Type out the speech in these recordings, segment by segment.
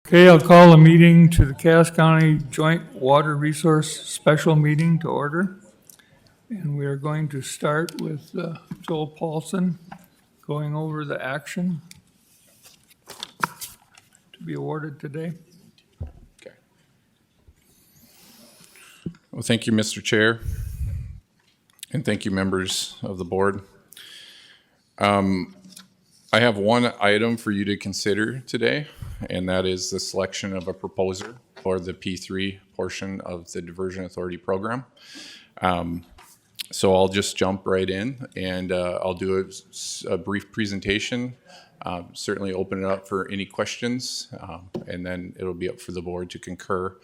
Okay, I'll call a meeting to the Cass County Joint Water Resource Special Meeting to order. And we are going to start with Joel Paulson going over the action to be awarded today. Okay. Well, thank you, Mr. Chair, and thank you, members of the board. I have one item for you to consider today, and that is the selection of a proposer for the P3 portion of the Diversion Authority program. So I'll just jump right in, and I'll do a brief presentation, certainly open it up for any questions, and then it'll be up for the board to concur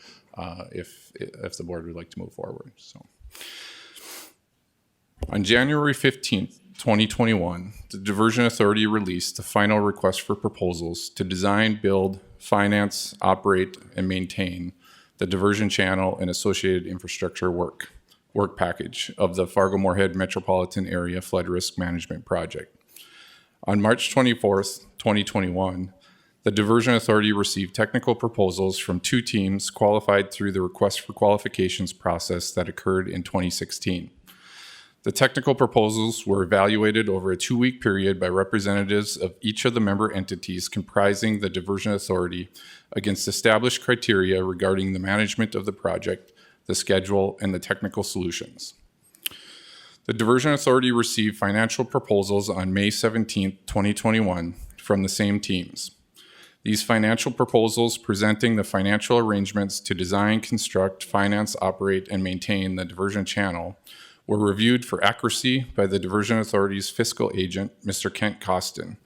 if the board would like to move forward. So, on January 15th, 2021, the Diversion Authority released the final request for proposals to design, build, finance, operate, and maintain the diversion channel and associated infrastructure work package of the Fargo-Moorhead Metropolitan Area Flood Risk Management Project. On March 24th, 2021, the Diversion Authority received technical proposals from two teams qualified through the request for qualifications process that occurred in 2016. The technical proposals were evaluated over a 2-week period by representatives of each of the member entities comprising the Diversion Authority against established criteria regarding the management of the project, the schedule, and the technical solutions. The Diversion Authority received financial proposals on May 17, 2021 from the same teams. These financial proposals presenting the financial arrangements to design, construct, finance, operate, and maintain the diversion channel were reviewed for accuracy by the Diversion Authority's fiscal agent, Mr. Kent Costin,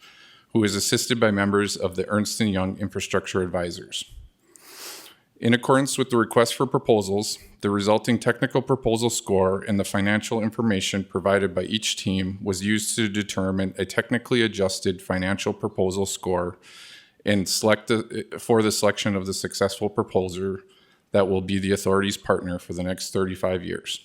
who is assisted by members of the Ernst & Young Infrastructure Advisors. In accordance with the request for proposals, the resulting technical proposal score and the financial information provided by each team was used to determine a technically adjusted financial proposal score and for the selection of the successful proposer that will be the authority's partner for the next 35 years.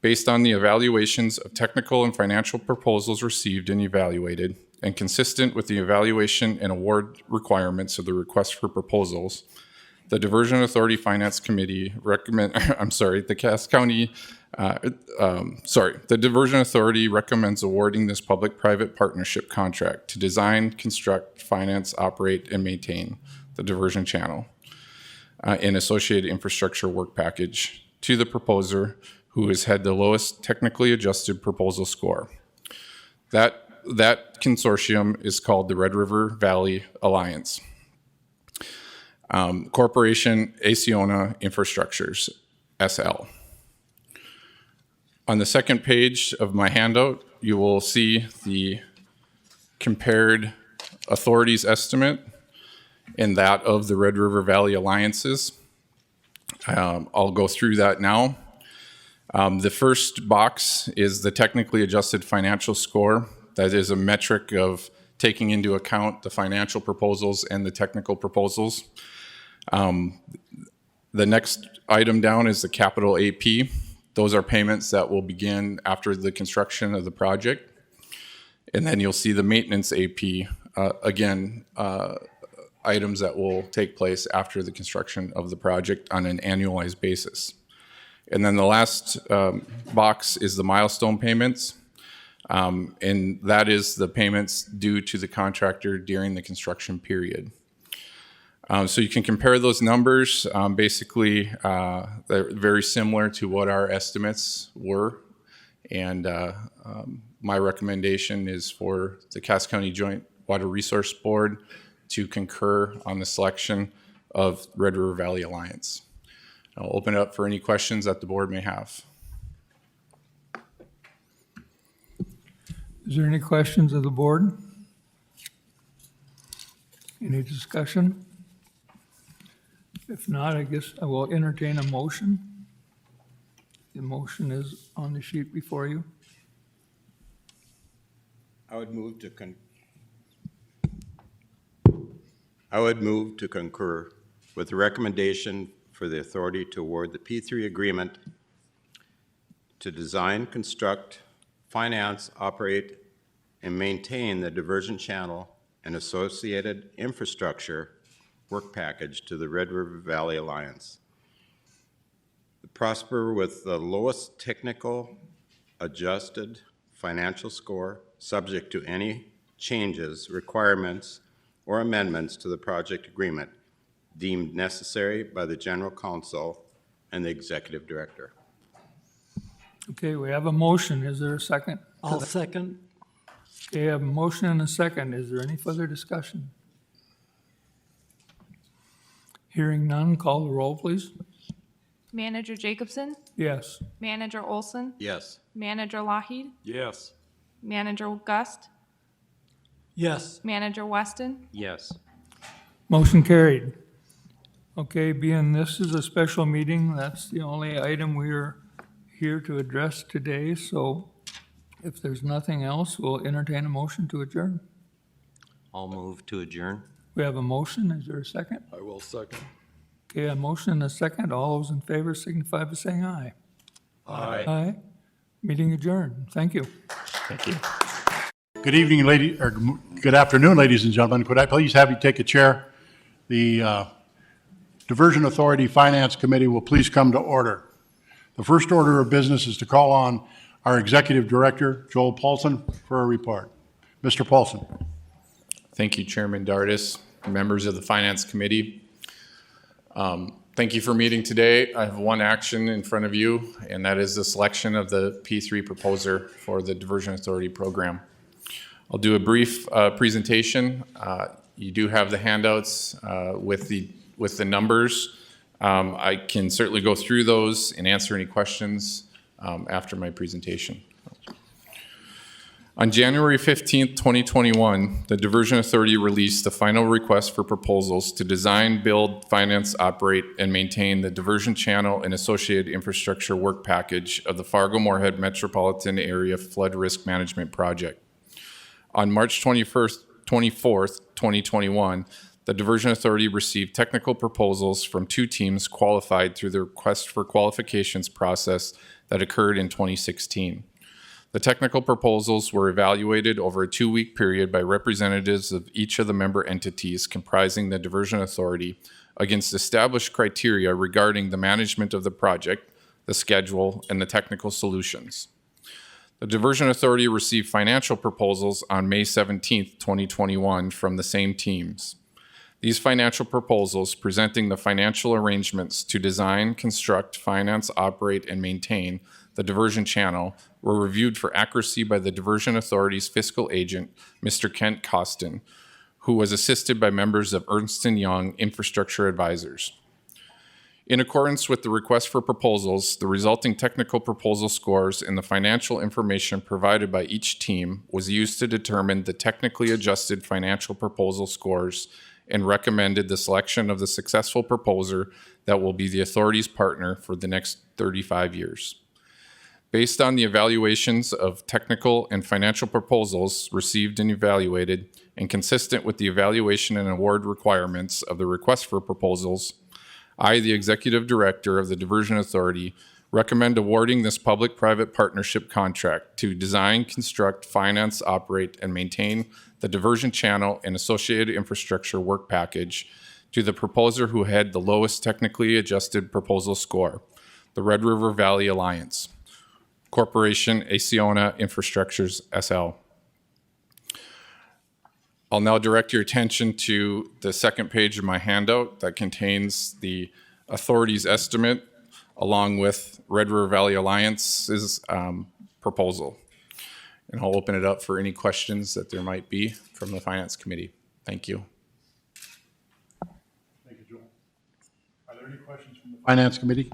Based on the evaluations of technical and financial proposals received and evaluated, and consistent with the evaluation and award requirements of the request for proposals, the Diversion Authority Finance Committee the Diversion Authority recommends awarding this public-private partnership contract to design, construct, finance, operate, and maintain the diversion channel and associated infrastructure work package to the proposer who has had the lowest technically adjusted proposal score. That consortium is called the Red River Valley Alliance. Corporation Acciona Infrastructures, SL. On the second page of my handout, you will see the compared authorities estimate and that of the Red River Valley Alliances. I'll go through that now. The first box is the technically adjusted financial score. That is a metric of taking into account the financial proposals and the technical proposals. The next item down is the capital AP. Those are payments that will begin after the construction of the project. And then you'll see the maintenance AP, items that will take place after the construction of the project on an annualized basis. And then the last box is the milestone payments. And that is the payments due to the contractor during the construction period. So you can compare those numbers. Basically, they're very similar to what our estimates were. And my recommendation is for the Cass County Joint Water Resource Board to concur on the selection of Red River Valley Alliance. I'll open it up for any questions that the board may have. Is there any questions of the board? Any discussion? If not, I guess I will entertain a motion. The motion is on the sheet before you. I would move to concur with the recommendation for the authority to award the P3 agreement to design, construct, finance, operate, and maintain the diversion channel and associated infrastructure work package to the Red River Valley Alliance. The Prosper with the lowest technical adjusted financial score, subject to any changes, requirements, or amendments to the project agreement deemed necessary by the General Counsel and the Executive Director. Okay, we have a motion. Is there a second? I'll second. Okay, I have a motion and a second. Is there any further discussion? Hearing none, call the roll, please. Manager Jacobson, Yes. Manager Olson, Yes. Manager Lougheed, Yes. Manager Gust, Yes. Manager Weston, Yes. Motion carried. Okay, being this is a special meeting, that's the only item we are here to address today, so if there's nothing else, we'll entertain a motion to adjourn. I'll move to adjourn. We have a motion. Is there a second? I will second. Okay, a motion and a second. All those in favor signify by saying aye. Aye. Aye. Meeting adjourned. Thank you. Thank you. Good evening, good afternoon, ladies and gentlemen. Could I please have you take a chair? The Diversion Authority Finance Committee will please come to order. The first order of business is to call on our Executive Director, Joel Paulson, for a report. Mr. Paulson. Thank you, Chairman Dardis, members of the Finance Committee. Thank you for meeting today. I have one action in front of you, and that is the selection of the P3 proposer for the Diversion Authority program. I'll do a brief presentation. You do have the handouts with the numbers. I can certainly go through those and answer any questions after my presentation. On January 15th, 2021, the Diversion Authority released the final request for proposals to design, build, finance, operate, and maintain the diversion channel and associated infrastructure work package of the Fargo-Moorhead Metropolitan Area Flood Risk Management Project. On March 24th, 2021, the Diversion Authority received technical proposals from two teams qualified through the request for qualifications process that occurred in 2016. The technical proposals were evaluated over a 2-week period by representatives of each of the member entities comprising the Diversion Authority against established criteria regarding the management of the project, the schedule, and the technical solutions. The Diversion Authority received financial proposals on May 17, 2021 from the same teams. These financial proposals, presenting the financial arrangements to design, construct, finance, operate, and maintain the diversion channel, were reviewed for accuracy by the Diversion Authority's fiscal agent, Mr. Kent Costin, who was assisted by members of Ernst & Young Infrastructure Advisors. In accordance with the request for proposals, the resulting technical proposal scores and the financial information provided by each team was used to determine the technically adjusted financial proposal scores and recommended the selection of the successful proposer that will be the authority's partner for the next 35 years. Based on the evaluations of technical and financial proposals received and evaluated, and consistent with the evaluation and award requirements of the request for proposals, I, the Executive Director of the Diversion Authority, recommend awarding this public-private partnership contract to design, construct, finance, operate, and maintain the diversion channel and associated infrastructure work package to the proposer who had the lowest technically adjusted proposal score, the Red River Valley Alliance, Corporation Acciona Infrastructures SL. I'll now direct your attention to the second page of my handout that contains the authority's estimate along with Red River Valley Alliance's proposal. And I'll open it up for any questions that there might be from the Finance Committee. Thank you. Thank you, Joel. Are there any questions from the Finance Committee?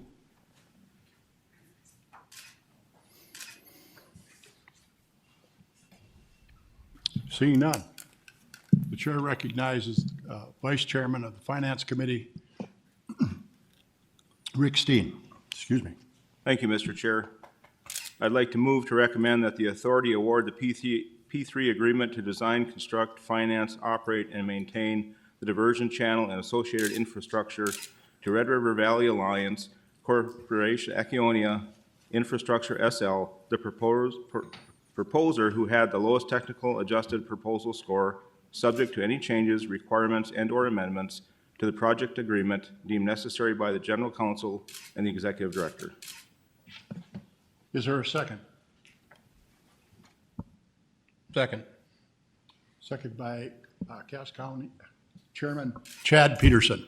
Seeing none, the chair recognizes Vice Chairman of the Finance Committee, Rick Steen. Excuse me. Thank you, Mr. Chair. I'd like to move to recommend that the authority award the P3 agreement to design, construct, finance, operate, and maintain the diversion channel and associated infrastructure to Red River Valley Alliance, Corporation Acciona Infrastructure SL, the proposer who had the lowest technical adjusted proposal score, subject to any changes, requirements, and/or amendments to to the project agreement deemed necessary by the General Counsel and the Executive Director. Is there a second? Second. Second by Cass County Chairman Chad Peterson.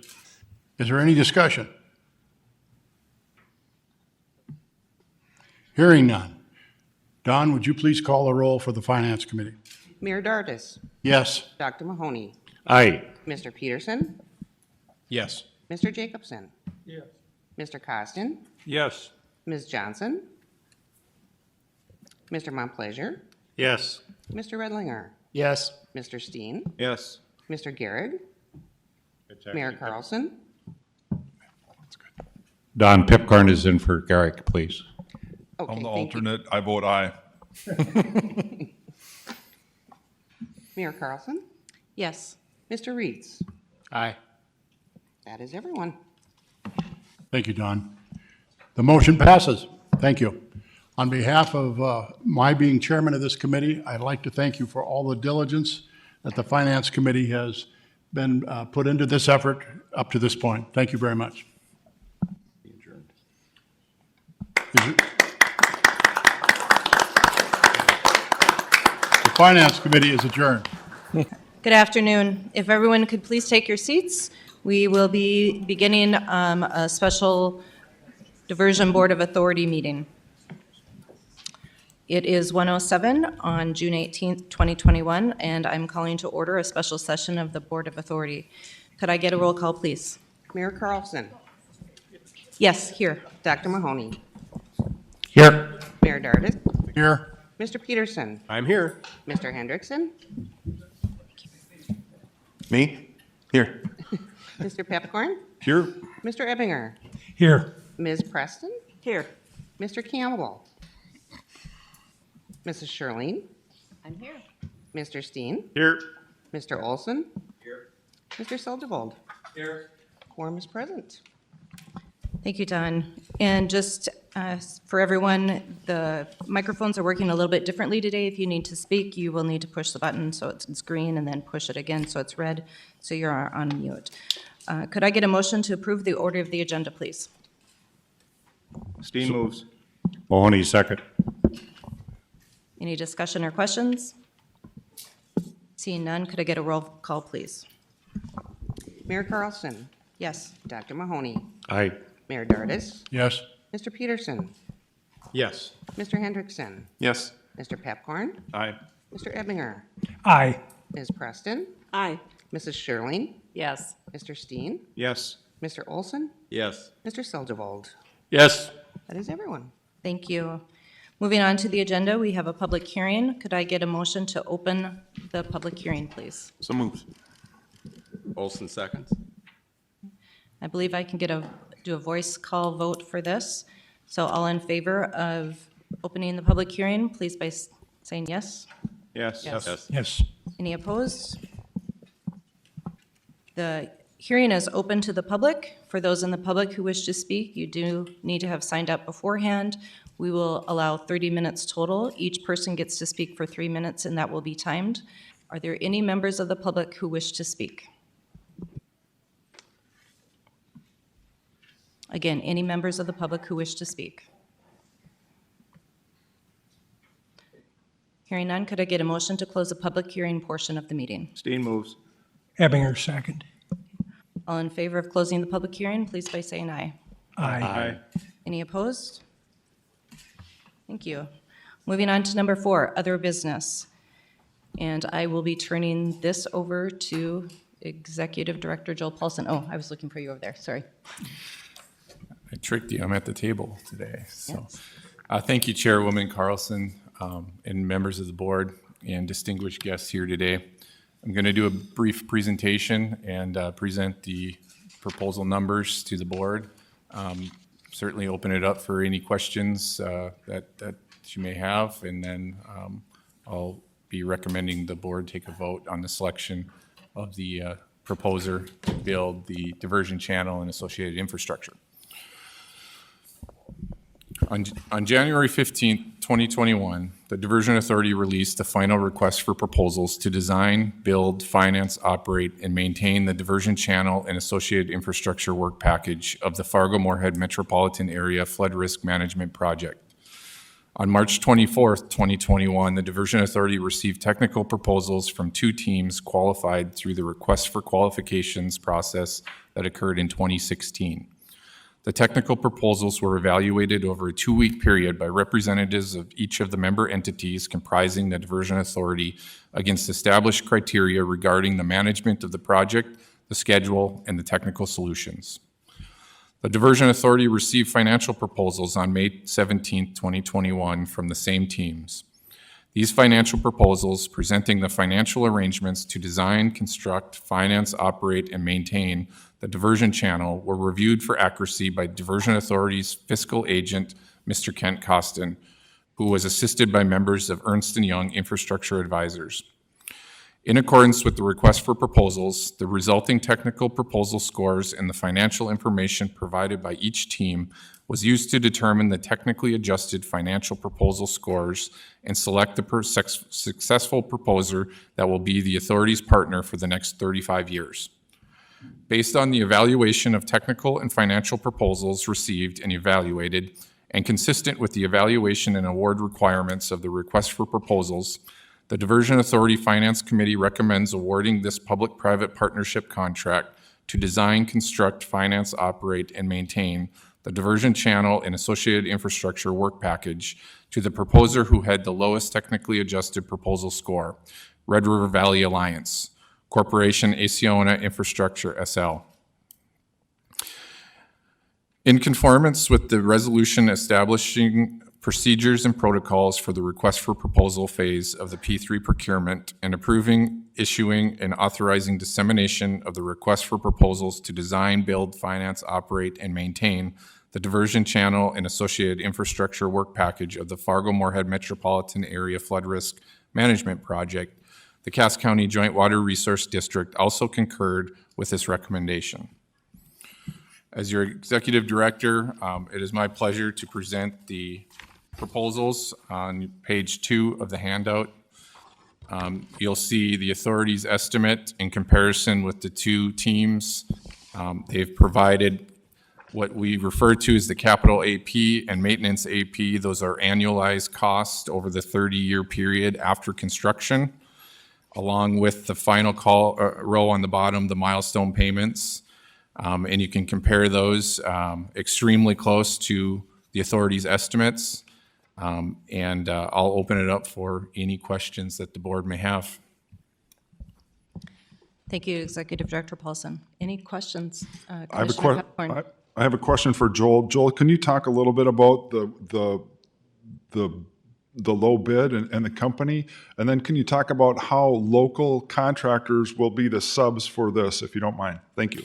Is there any discussion? Hearing none. Don, would you please call the roll for the Finance Committee? Mayor Dardis. Yes. Dr. Mahoney. Aye. Mr. Peterson. Yes. Mr. Jacobson. Yes. Mr. Costin. Yes. Ms. Johnson. Mr. Montplaisir. Yes. Mr. Redlinger. Yes. Mr. Steen. Yes. Mr. Gehrig. Mayor Carlson. Don Pipcorn is in for Garrick, please. Okay, I'm the thank you. alternate. I vote aye. Mayor Carlson. Yes. Mr. Reeds. Aye. That is everyone. Thank you, Don. The motion passes. Thank you. On behalf of my being chairman of this committee, I'd like to thank you for all the diligence that the Finance Committee has been put into this effort up to this point. Thank you very much. Adjourned. The Finance Committee is adjourned. Good afternoon. If everyone could please take your seats, we will be beginning a special Diversion Board of Authority meeting. It is 1:07 on June 18th, 2021, and I'm calling to order a special session of the Board of Authority. Could I get a roll call, please? Mayor Carlson. Yes, here. Dr. Mahoney. Here. Mayor Dardis. Here. Mr. Peterson. I'm here. Mr. Hendrickson. Me? Here. Mr. Pepcorn. Here. Mr. Ebbinger. Here. Ms. Preston. Here. Mr. Campbell. Mrs. Shirlene. I'm here. Mr. Steen. Here. Mr. Olson. Here. Mr. Seldebold. Here. Quorum is present. Thank you, Don. And just for everyone, the microphones are working a little bit differently today. If you need to speak, you will need to push the button so it's green and then push it again so it's red, so you're on mute. Could I get a motion to approve the order of the agenda, please? Steen moves. Mahoney, second. Any discussion or questions? Seeing none, could I get a roll call, please? Mayor Carlson. Yes. Dr. Mahoney. Aye. Mayor Dardis. Yes. Mr. Peterson. Yes. Mr. Hendrickson. Yes. Mr. Pepcorn. Aye. Mr. Ebbinger. Aye. Ms. Preston. Aye. Mrs. Shirlene. Yes. Mr. Steen. Yes. Mr. Olson. Yes. Mr. Seldebold. Yes. That is everyone. Thank you. Moving on to the agenda, we have a public hearing. Could I get a motion to open the public hearing, please? So moves. Olson seconds. I believe I can do a voice call vote for this. So all in favor of opening the public hearing, please by saying yes. Yes. Yes. Yes. Any opposed? The hearing is open to the public. For those in the public who wish to speak, you do need to have signed up beforehand. We will allow 30 minutes total. Each person gets to speak for 3 minutes, and that will be timed. Are there any members of the public who wish to speak? Again, any members of the public who wish to speak? Hearing none, could I get a motion to close the public hearing portion of the meeting? Steen moves. Ebbinger, second. All in favor of closing the public hearing, please by saying aye. Aye. Aye. Any opposed? Thank you. Moving on to number 4, other business. And I will be turning this over to Executive Director Joel Paulson. Oh, I was looking for you over there, sorry. I tricked you. I'm at the table today. So, thank you, Chairwoman Carlson, and members of the board and distinguished guests here today. I'm going to do a brief presentation and present the proposal numbers to the board. Certainly open it up for any questions that you may have, and then I'll be recommending the board take a vote on the selection of the proposer to build the diversion channel and associated infrastructure. On January 15th, 2021, the Diversion Authority released a final request for proposals to design, build, finance, operate, and maintain the diversion channel and associated infrastructure work package of the Fargo-Moorhead Metropolitan Area Flood Risk Management Project. On March 24th, 2021, the Diversion Authority received technical proposals from 2 teams qualified through the request for qualifications process that occurred in 2016. The technical proposals were evaluated over a 2-week period by representatives of each of the member entities comprising the Diversion Authority against established criteria regarding the management of the project, the schedule, and the technical solutions. The Diversion Authority received financial proposals on May 17, 2021 from the same teams. These financial proposals, presenting the financial arrangements to design, construct, finance, operate, and maintain the diversion channel, were reviewed for accuracy by Diversion Authority's fiscal agent, Mr. Kent Costin, who was assisted by members of Ernst & Young Infrastructure Advisors. In accordance with the request for proposals, the resulting technical proposal scores and the financial information provided by each team was used to determine the technically adjusted financial proposal scores and select the successful proposer that will be the authority's partner for the next 35 years. Based on the evaluation of technical and financial proposals received and evaluated, and consistent with the evaluation and award requirements of the request for proposals, the Diversion Authority Finance Committee recommends awarding this public-private partnership contract to design, construct, finance, operate, and maintain the diversion channel and associated infrastructure work package to the proposer who had the lowest technically adjusted proposal score, Red River Valley Alliance, Corporation Acciona Infrastructure, SL. In conformance with the resolution establishing procedures and protocols for the request for proposal phase of the P3 procurement and approving, issuing, and authorizing dissemination of the request for proposals to design, build, finance, operate, and maintain the diversion channel and associated infrastructure work package of the Fargo-Moorhead Metropolitan Area Flood Risk Management Project, the Cass County Joint Water Resource District also concurred with this recommendation. As your Executive Director, it is my pleasure to present the proposals on page 2 of the handout. You'll see the authority's estimate in comparison with the 2 teams. They've provided what we refer to as the capital AP and maintenance AP. Those are annualized costs over the 30-year period after construction, along with the final row on the bottom, the milestone payments. And you can compare those extremely close to the authority's estimates. And I'll open it up for any questions that the board may have. Thank you, Executive Director Paulson. Any questions? I have Commissioner Pepcorn? I have a question for Joel. Joel, can you talk a little bit about the low bid and the company? And then can you talk about how local contractors will be the subs for this, if you don't mind? Thank you.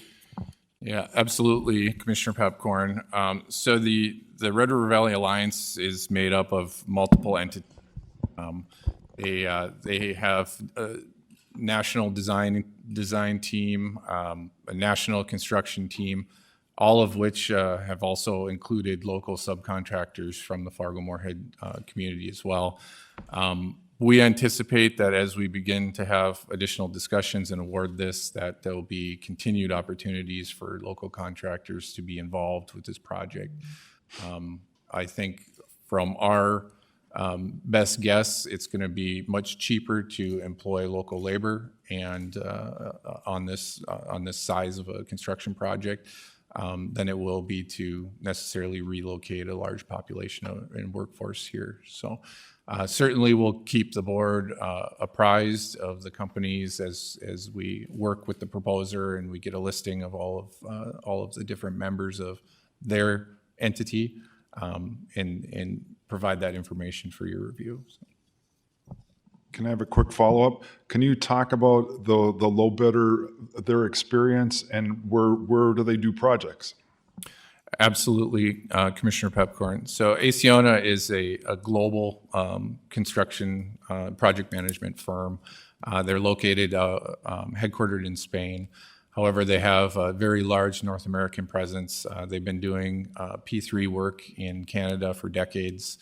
Yeah, absolutely, Commissioner Pepcorn. So the Red River Valley Alliance is made up of multiple entities. They have a national design team, a national construction team, all of which have also included local subcontractors from the Fargo-Moorhead community as well. We anticipate that as we begin to have additional discussions and award this, that there will be continued opportunities for local contractors to be involved with this project. I think from our best guess, it's going to be much cheaper to employ local labor and on this size of a construction project than it will be to necessarily relocate a large population and workforce here. So certainly we'll keep the board apprised of the companies as we work with the proposer and we get a listing of all of the different members of their entity and provide that information for your review. So. Can I have a quick follow-up? Can you talk about the low bidder, their experience, and where do they do projects? Absolutely, Commissioner Pepcorn. So Acciona is a global construction project management firm. They're located, headquartered in Spain. However, they have a very large North American presence. They've been doing P3 work in Canada for decades.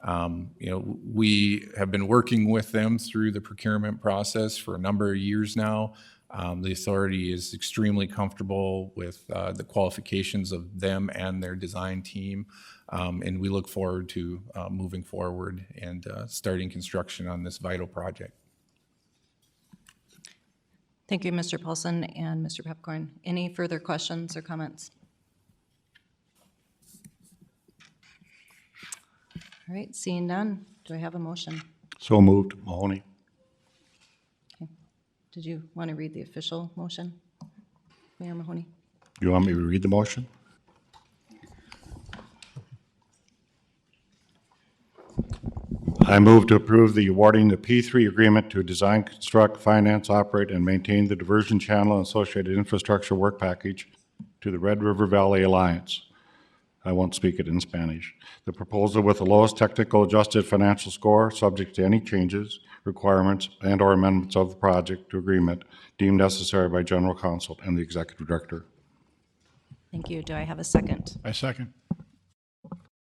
We have been working with them through the procurement process for a number of years now. The authority is extremely comfortable with the qualifications of them and their design team, and we look forward to moving forward and starting construction on this vital project. Thank you, Mr. Paulson and Mr. Pepcorn. Any further questions or comments? All right, seeing none, do I have a motion? So moved. Mahoney. Did you want to read the official motion, Mayor Mahoney? You want me to read the motion? I move to approve the awarding the P3 agreement to design, construct, finance, operate, and maintain the diversion channel and associated infrastructure work package to the Red River Valley Alliance. I won't speak it in Spanish. The proposal with the lowest technical adjusted financial score, subject to any changes, requirements, and/or amendments of the project to agreement deemed necessary by General Counsel and the Executive Director. Thank you. Do I have a second? I second.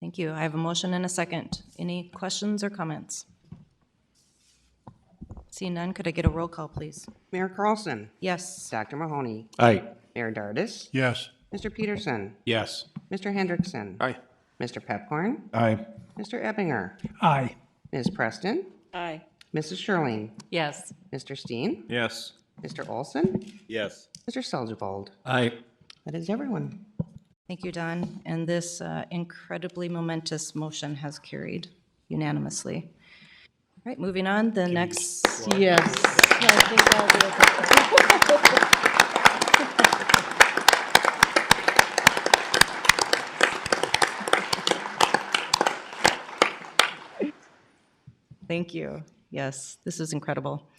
Thank you. I have a motion and a second. Any questions or comments? Seeing none, could I get a roll call, please? Mayor Carlson. Yes. Dr. Mahoney. Aye. Mayor Dardis. Yes. Mr. Peterson. Yes. Mr. Hendrickson. Aye. Mr. Pepcorn. Aye. Mr. Ebbinger. Aye. Ms. Preston. Aye. Mrs. Schirling. Yes. Mr. Steen. Yes. Mr. Olson. Yes. Mr. Seldebold. Aye. That is everyone. Thank you, Don. And this incredibly momentous motion has carried unanimously. All right, moving on, the next. Yes. I think that'll be okay. Thank you. Yes, this is incredible.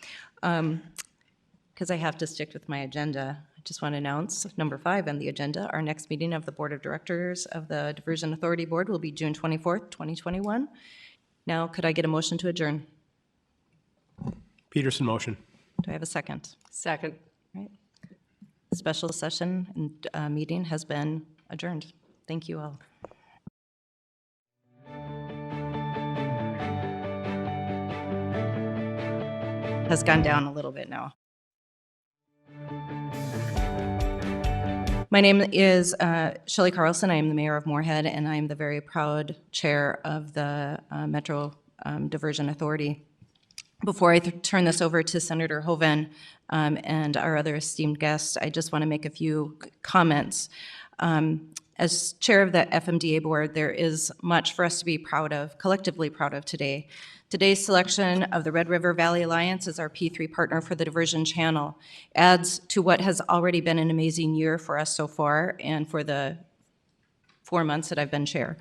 Because I have to stick with my agenda, I just want to announce number 5 on the agenda. Our next meeting of the Board of Directors of the Diversion Authority Board will be June 24th, 2021. Now, could I get a motion to adjourn? Peterson motion. Do I have a second? Second. All right. Special session and meeting has been adjourned. Thank you all. Has gone down a little bit now. My name is Shelley Carlson. I am the mayor of Moorhead, and I am the very proud chair of the Metro Diversion Authority. Before I turn this over to Senator Hoeven and our other esteemed guests, I just want to make a few comments. As chair of the FMDA board, there is much for us to be proud of, collectively proud of today. Today's selection of the Red River Valley Alliance as our P3 partner for the Diversion Channel adds to what has already been an amazing year for us so far and for the 4 months that I've been chair.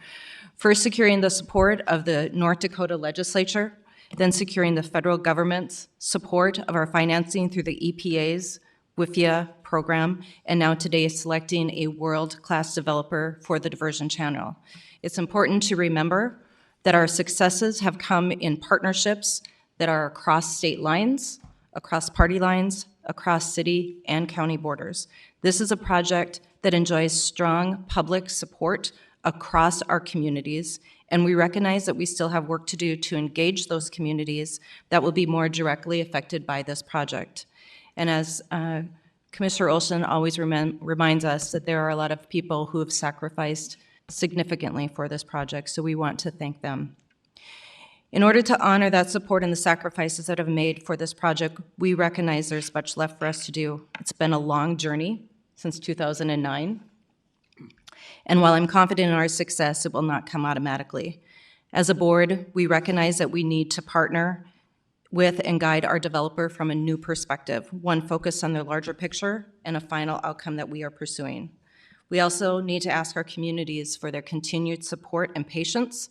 First, securing the support of the North Dakota legislature, then securing the federal government's support of our financing through the EPA's WIFIA program, and now today selecting a world-class developer for the Diversion Channel. It's important to remember that our successes have come in partnerships that are across state lines, across party lines, across city and county borders. This is a project that enjoys strong public support across our communities, and we recognize that we still have work to do to engage those communities that will be more directly affected by this project. And as Commissioner Olson always reminds us, that there are a lot of people who have sacrificed significantly for this project, so we want to thank them. In order to honor that support and the sacrifices that have been made for this project, we recognize there's much left for us to do. It's been a long journey since 2009, and while I'm confident in our success, it will not come automatically. As a board, we recognize that we need to partner with and guide our developer from a new perspective, one focused on the larger picture and a final outcome that we are pursuing. We also need to ask our communities for their continued support and patience.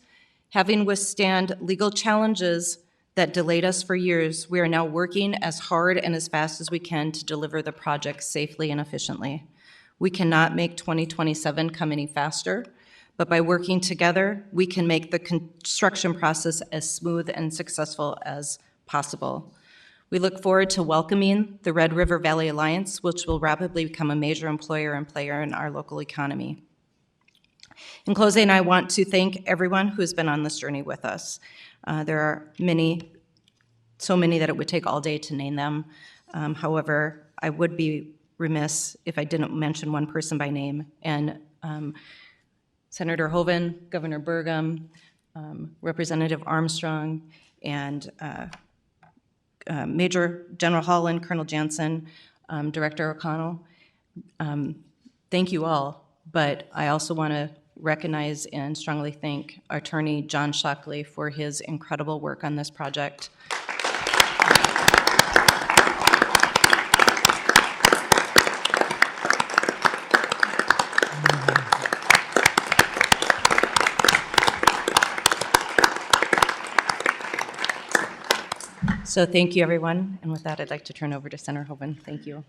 Having withstand legal challenges that delayed us for years, we are now working as hard and as fast as we can to deliver the project safely and efficiently. We cannot make 2027 come any faster, but by working together, we can make the construction process as smooth and successful as possible. We look forward to welcoming the Red River Valley Alliance, which will rapidly become a major employer and player in our local economy. In closing, I want to thank everyone who's been on this journey with us. There are many, so many that it would take all day to name them. However, I would be remiss if I didn't mention one person by name, and Senator Hoeven, Governor Burgum, Representative Armstrong, and Major General Holland, Colonel Jansen, Director O'Connell. Thank you all, but I also want to recognize and strongly thank Attorney John Shockley for his incredible work on this project. So thank you, everyone. And with that, I'd like to turn over to Senator Hoeven. Thank you.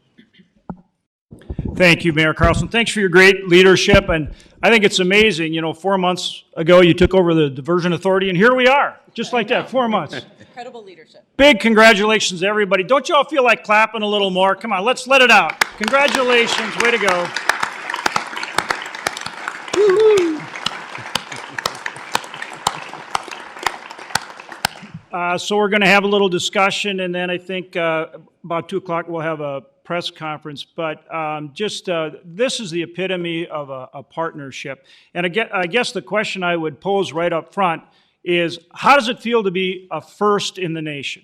Thank you, Mayor Carlson. Thanks for your great leadership. And I think it's amazing, 4 months ago you took over the Diversion Authority, and here we are, just like that, 4 months. Incredible leadership. Big congratulations, everybody. Don't you all feel like clapping a little more? Come on, let's let it out. Congratulations, way to go. So we're going to have a little discussion, and then I think about 2 o'clock we'll have a press conference. But this is the epitome of a partnership. And I guess the question I would pose right up front is, how does it feel to be a first in the nation?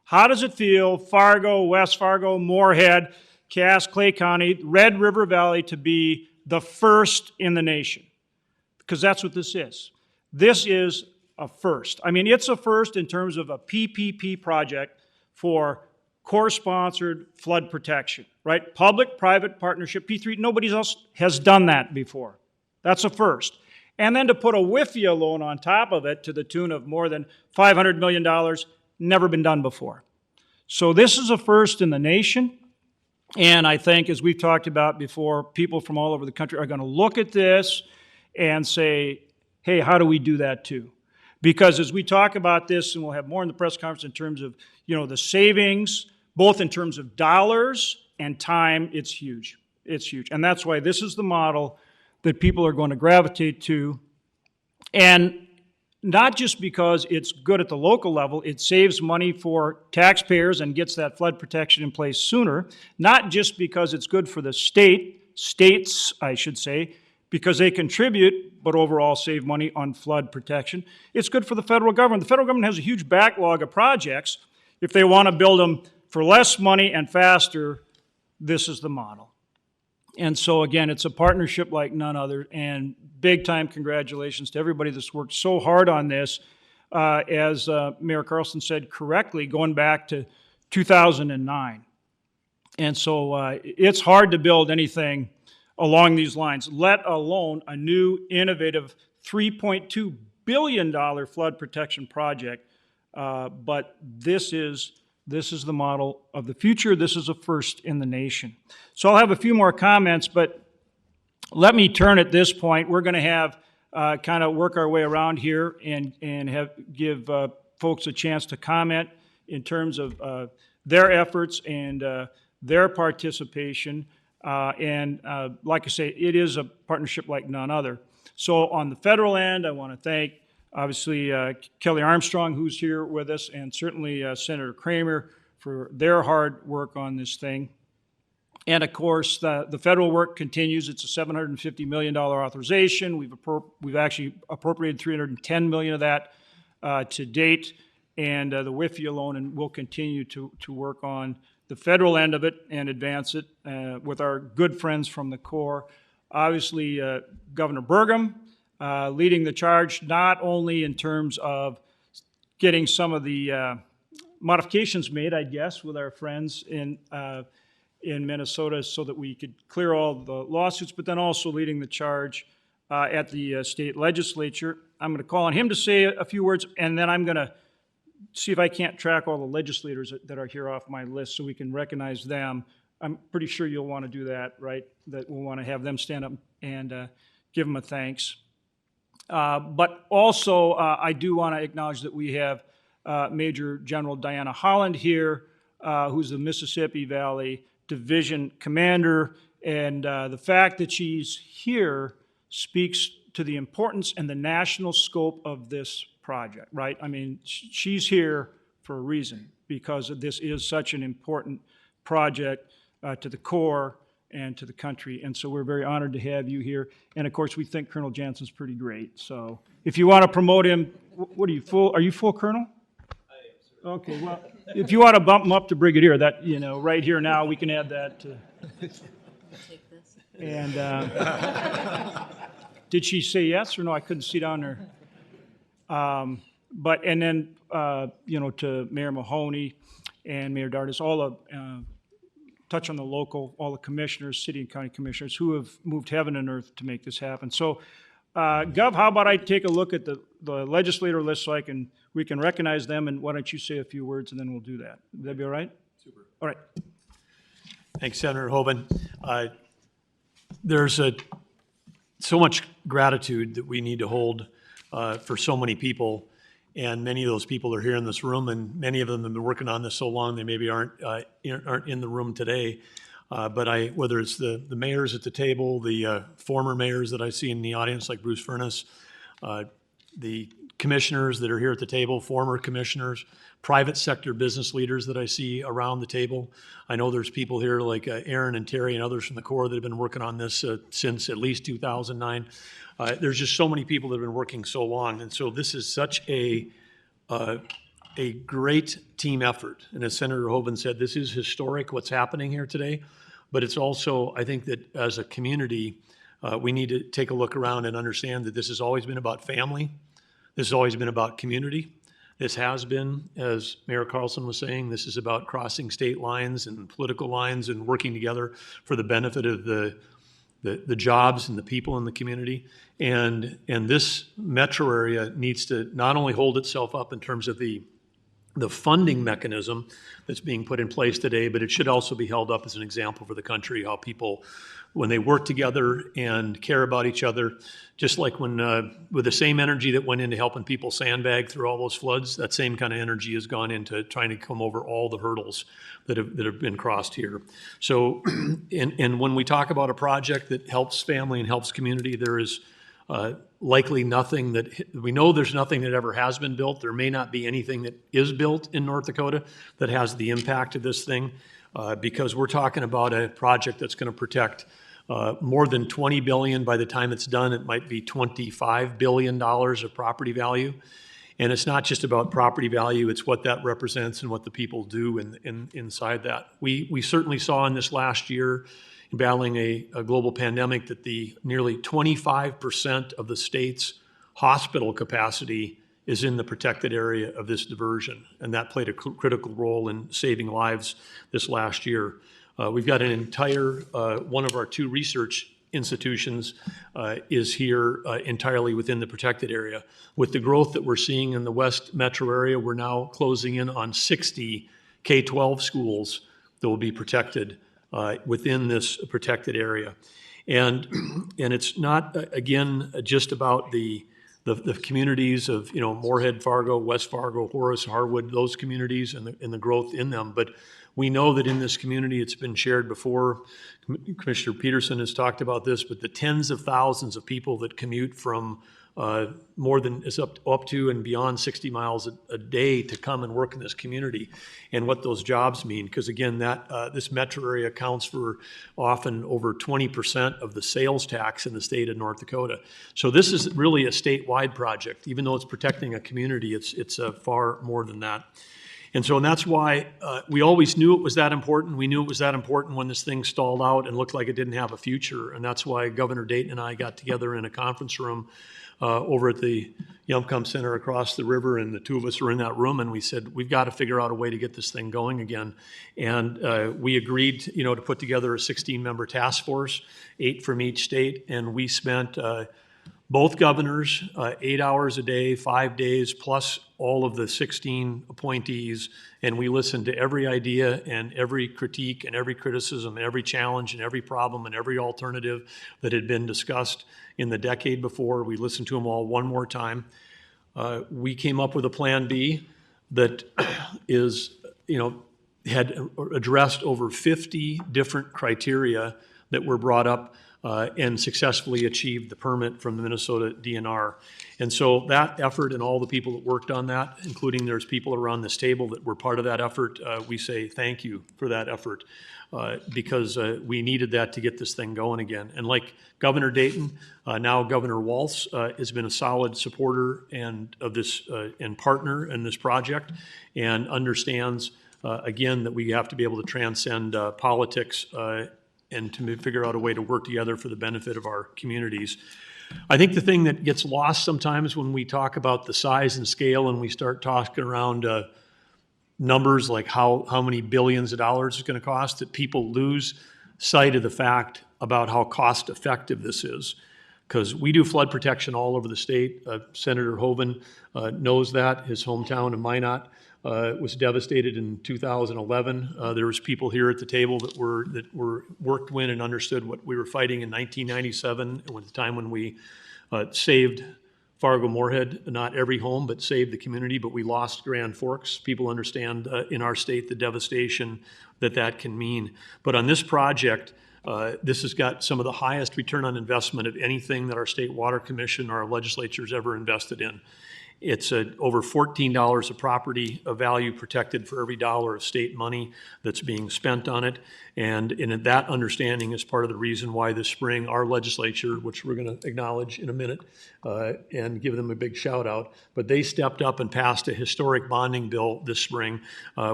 How does it feel, Fargo, West Fargo, Moorhead, Cass, Clay County, Red River Valley, to be the first in the nation? Because that's what this is. This is a first. I mean, it's a first in terms of a PPP project for core-sponsored flood protection, right? Public-private partnership, P3, nobody else has done that before. That's a first. And then to put a WIFIA loan on top of it to the tune of more than $500 million, never been done before. So this is a first in the nation. And I think, as we've talked about before, people from all over the country are going to look at this and say, hey, how do we do that too? Because as we talk about this, and we'll have more in the press conference in terms of, the savings, both in terms of dollars and time, it's huge. It's huge. And that's why this is the model that people are going to gravitate to. And not just because it's good at the local level, it saves money for taxpayers and gets that flood protection in place sooner. Not just because it's good for the states, I should say, because they contribute, but overall save money on flood protection. It's good for the federal government. The federal government has a huge backlog of projects. If they want to build them for less money and faster, this is the model. And so again, it's a partnership like none other, and big time congratulations to everybody that's worked so hard on this. As Mayor Carlson said correctly, going back to 2009. And so it's hard to build anything along these lines, let alone a new, innovative $3.2 billion flood protection project. But this is the model of the future. This is a first in the nation. So I'll have a few more comments, but let me turn at this point. We're going to have kind of work our way around here and give folks a chance to comment in terms of their efforts and their participation. And like I say, it is a partnership like none other. So on the federal end, I want to thank, obviously, Kelly Armstrong, who's here with us, and certainly Senator Kramer for their hard work on this thing. And of course, the federal work continues. It's a $750 million authorization. We've actually appropriated $310 million of that to date, and the WIFIA loan, and we'll continue to work on the federal end of it and advance it with our good friends from the Corps. Obviously, Governor Burgum leading the charge, not only in terms of getting some of the modifications made, I guess, with our friends in Minnesota so that we could clear all the lawsuits, but then also leading the charge at the state legislature. I'm going to call on him to say a few words, and then I'm going to see if I can't track all the legislators that are here off my list so we can recognize them. I'm pretty sure you'll want to do that, right? That we'll want to have them stand up and give them a thanks. But also, I do want to acknowledge that we have Major General Diana Holland here, who's the Mississippi Valley Division Commander, and the fact that she's here speaks to the importance and the national scope of this project, right? I mean, she's here for a reason, because this is such an important project to the Corps and to the country. And so we're very honored to have you here. And of course, we think Colonel Jansen's pretty great. So if you want to promote him, what are you, full? Are you full colonel? Okay, well, if you want to bump him up to brigadier, that, you know, right here now, we can add that to. And did she say yes or no? I couldn't see down there. But, and then, you know, to Mayor Mahoney and Mayor Dardis, all the, touch on the local, all the commissioners, city and county commissioners who have moved heaven and earth to make this happen. So, Gov, how about I take a look at the legislator list so we can recognize them, and why don't you say a few words and then we'll do that. Would that be all right? Super. All right. Thanks, Senator Hoban. There's so much gratitude that we need to hold for so many people, and many of those people are here in this room, and many of them have been working on this so long they maybe aren't in the room today. But whether it's the mayors at the table, the former mayors that I see in the audience, like Bruce Furness, the commissioners that are here at the table, former commissioners, private sector business leaders that I see around the table. I know there's people here like Aaron and Terry and others from the Corps that have been working on this since at least 2009. There's just so many people that have been working so long. And so this is such a great team effort. And as Senator Hoban said, this is historic what's happening here today. But it's also, I think that as a community, we need to take a look around and understand that this has always been about family. This has always been about community. This has been, as Mayor Carlson was saying, this is about crossing state lines and political lines and working together for the benefit of the jobs and the people in the community. And this metro area needs to not only hold itself up in terms of the funding mechanism that's being put in place today, but it should also be held up as an example for the country, how people, when they work together and care about each other, just like when, with the same energy that went into helping people sandbag through all those floods, that same kind of energy has gone into trying to come over all the hurdles that have been crossed here. So, and when we talk about a project that helps family and helps community, there is likely nothing that, we know there's nothing that ever has been built. There may not be anything that is built in North Dakota that has the impact of this thing, because we're talking about a project that's going to protect more than $20 billion. By the time it's done, it might be $25 billion of property value. And it's not just about property value, it's what that represents and what the people do inside that. We certainly saw in this last year, battling a global pandemic, that the nearly 25% of the state's hospital capacity is in the protected area of this diversion. And that played a critical role in saving lives this last year. We've got an entire, one of our two research institutions is here entirely within the protected area. With the growth that we're seeing in the West Metro area, we're now closing in on 60 K-12 schools that will be protected within this protected area. And it's not, again, just about the communities of, Moorhead, Fargo, West Fargo, Horace, Harwood, those communities and the growth in them. But we know that in this community, it's been shared before, Commissioner Peterson has talked about this, but the tens of thousands of people that commute from more than is up to and beyond 60 miles a day to come and work in this community, and what those jobs mean. Because again, this metro area accounts for often over 20% of the sales tax in the state of North Dakota. So this is really a statewide project. Even though it's protecting a community, it's far more than that. And that's why we always knew it was that important. We knew it was that important when this thing stalled out and looked like it didn't have a future. And that's why Governor Dayton and I got together in a conference room over at the Yumcomb Center across the river, and the two of us were in that room, and we said, we've got to figure out a way to get this thing going again. And we agreed, to put together a 16-member task force, 8 from each state, and we spent both governors 8 hours a day, 5 days, plus all of the 16 appointees, and we listened to every idea and every critique and every criticism and every challenge and every problem and every alternative that had been discussed in the decade before. We listened to them all one more time. We came up with a plan B that is, had addressed over 50 different criteria that were brought up and successfully achieved the permit from the Minnesota DNR. And so that effort and all the people that worked on that, including there's people around this table that were part of that effort, we say thank you for that effort because we needed that to get this thing going again. And like Governor Dayton, now Governor Walz has been a solid supporter and of this and partner in this project and understands again that we have to be able to transcend politics and to figure out a way to work together for the benefit of our communities. I think the thing that gets lost sometimes when we talk about the size and scale and we start talking around numbers like how many billions of dollars it's going to cost, that people lose sight of the fact about how cost effective this is. Because we do flood protection all over the state. Senator Hoeven knows that. His hometown of Minot was devastated in 2011. There was people here at the table that worked when and understood what we were fighting in 1997, at the time when we saved Fargo-Moorhead, not every home, but saved the community, but we lost Grand Forks. People understand in our state the devastation that can mean. But on this project, this has got some of the highest return on investment of anything that our state water commission or our legislature's ever invested in. It's over $14 of property of value protected for every dollar of state money that's being spent on it. And in that understanding is part of the reason why this spring our legislature, which we're going to acknowledge in a minute and give them a big shout out, but they stepped up and passed a historic bonding bill this spring,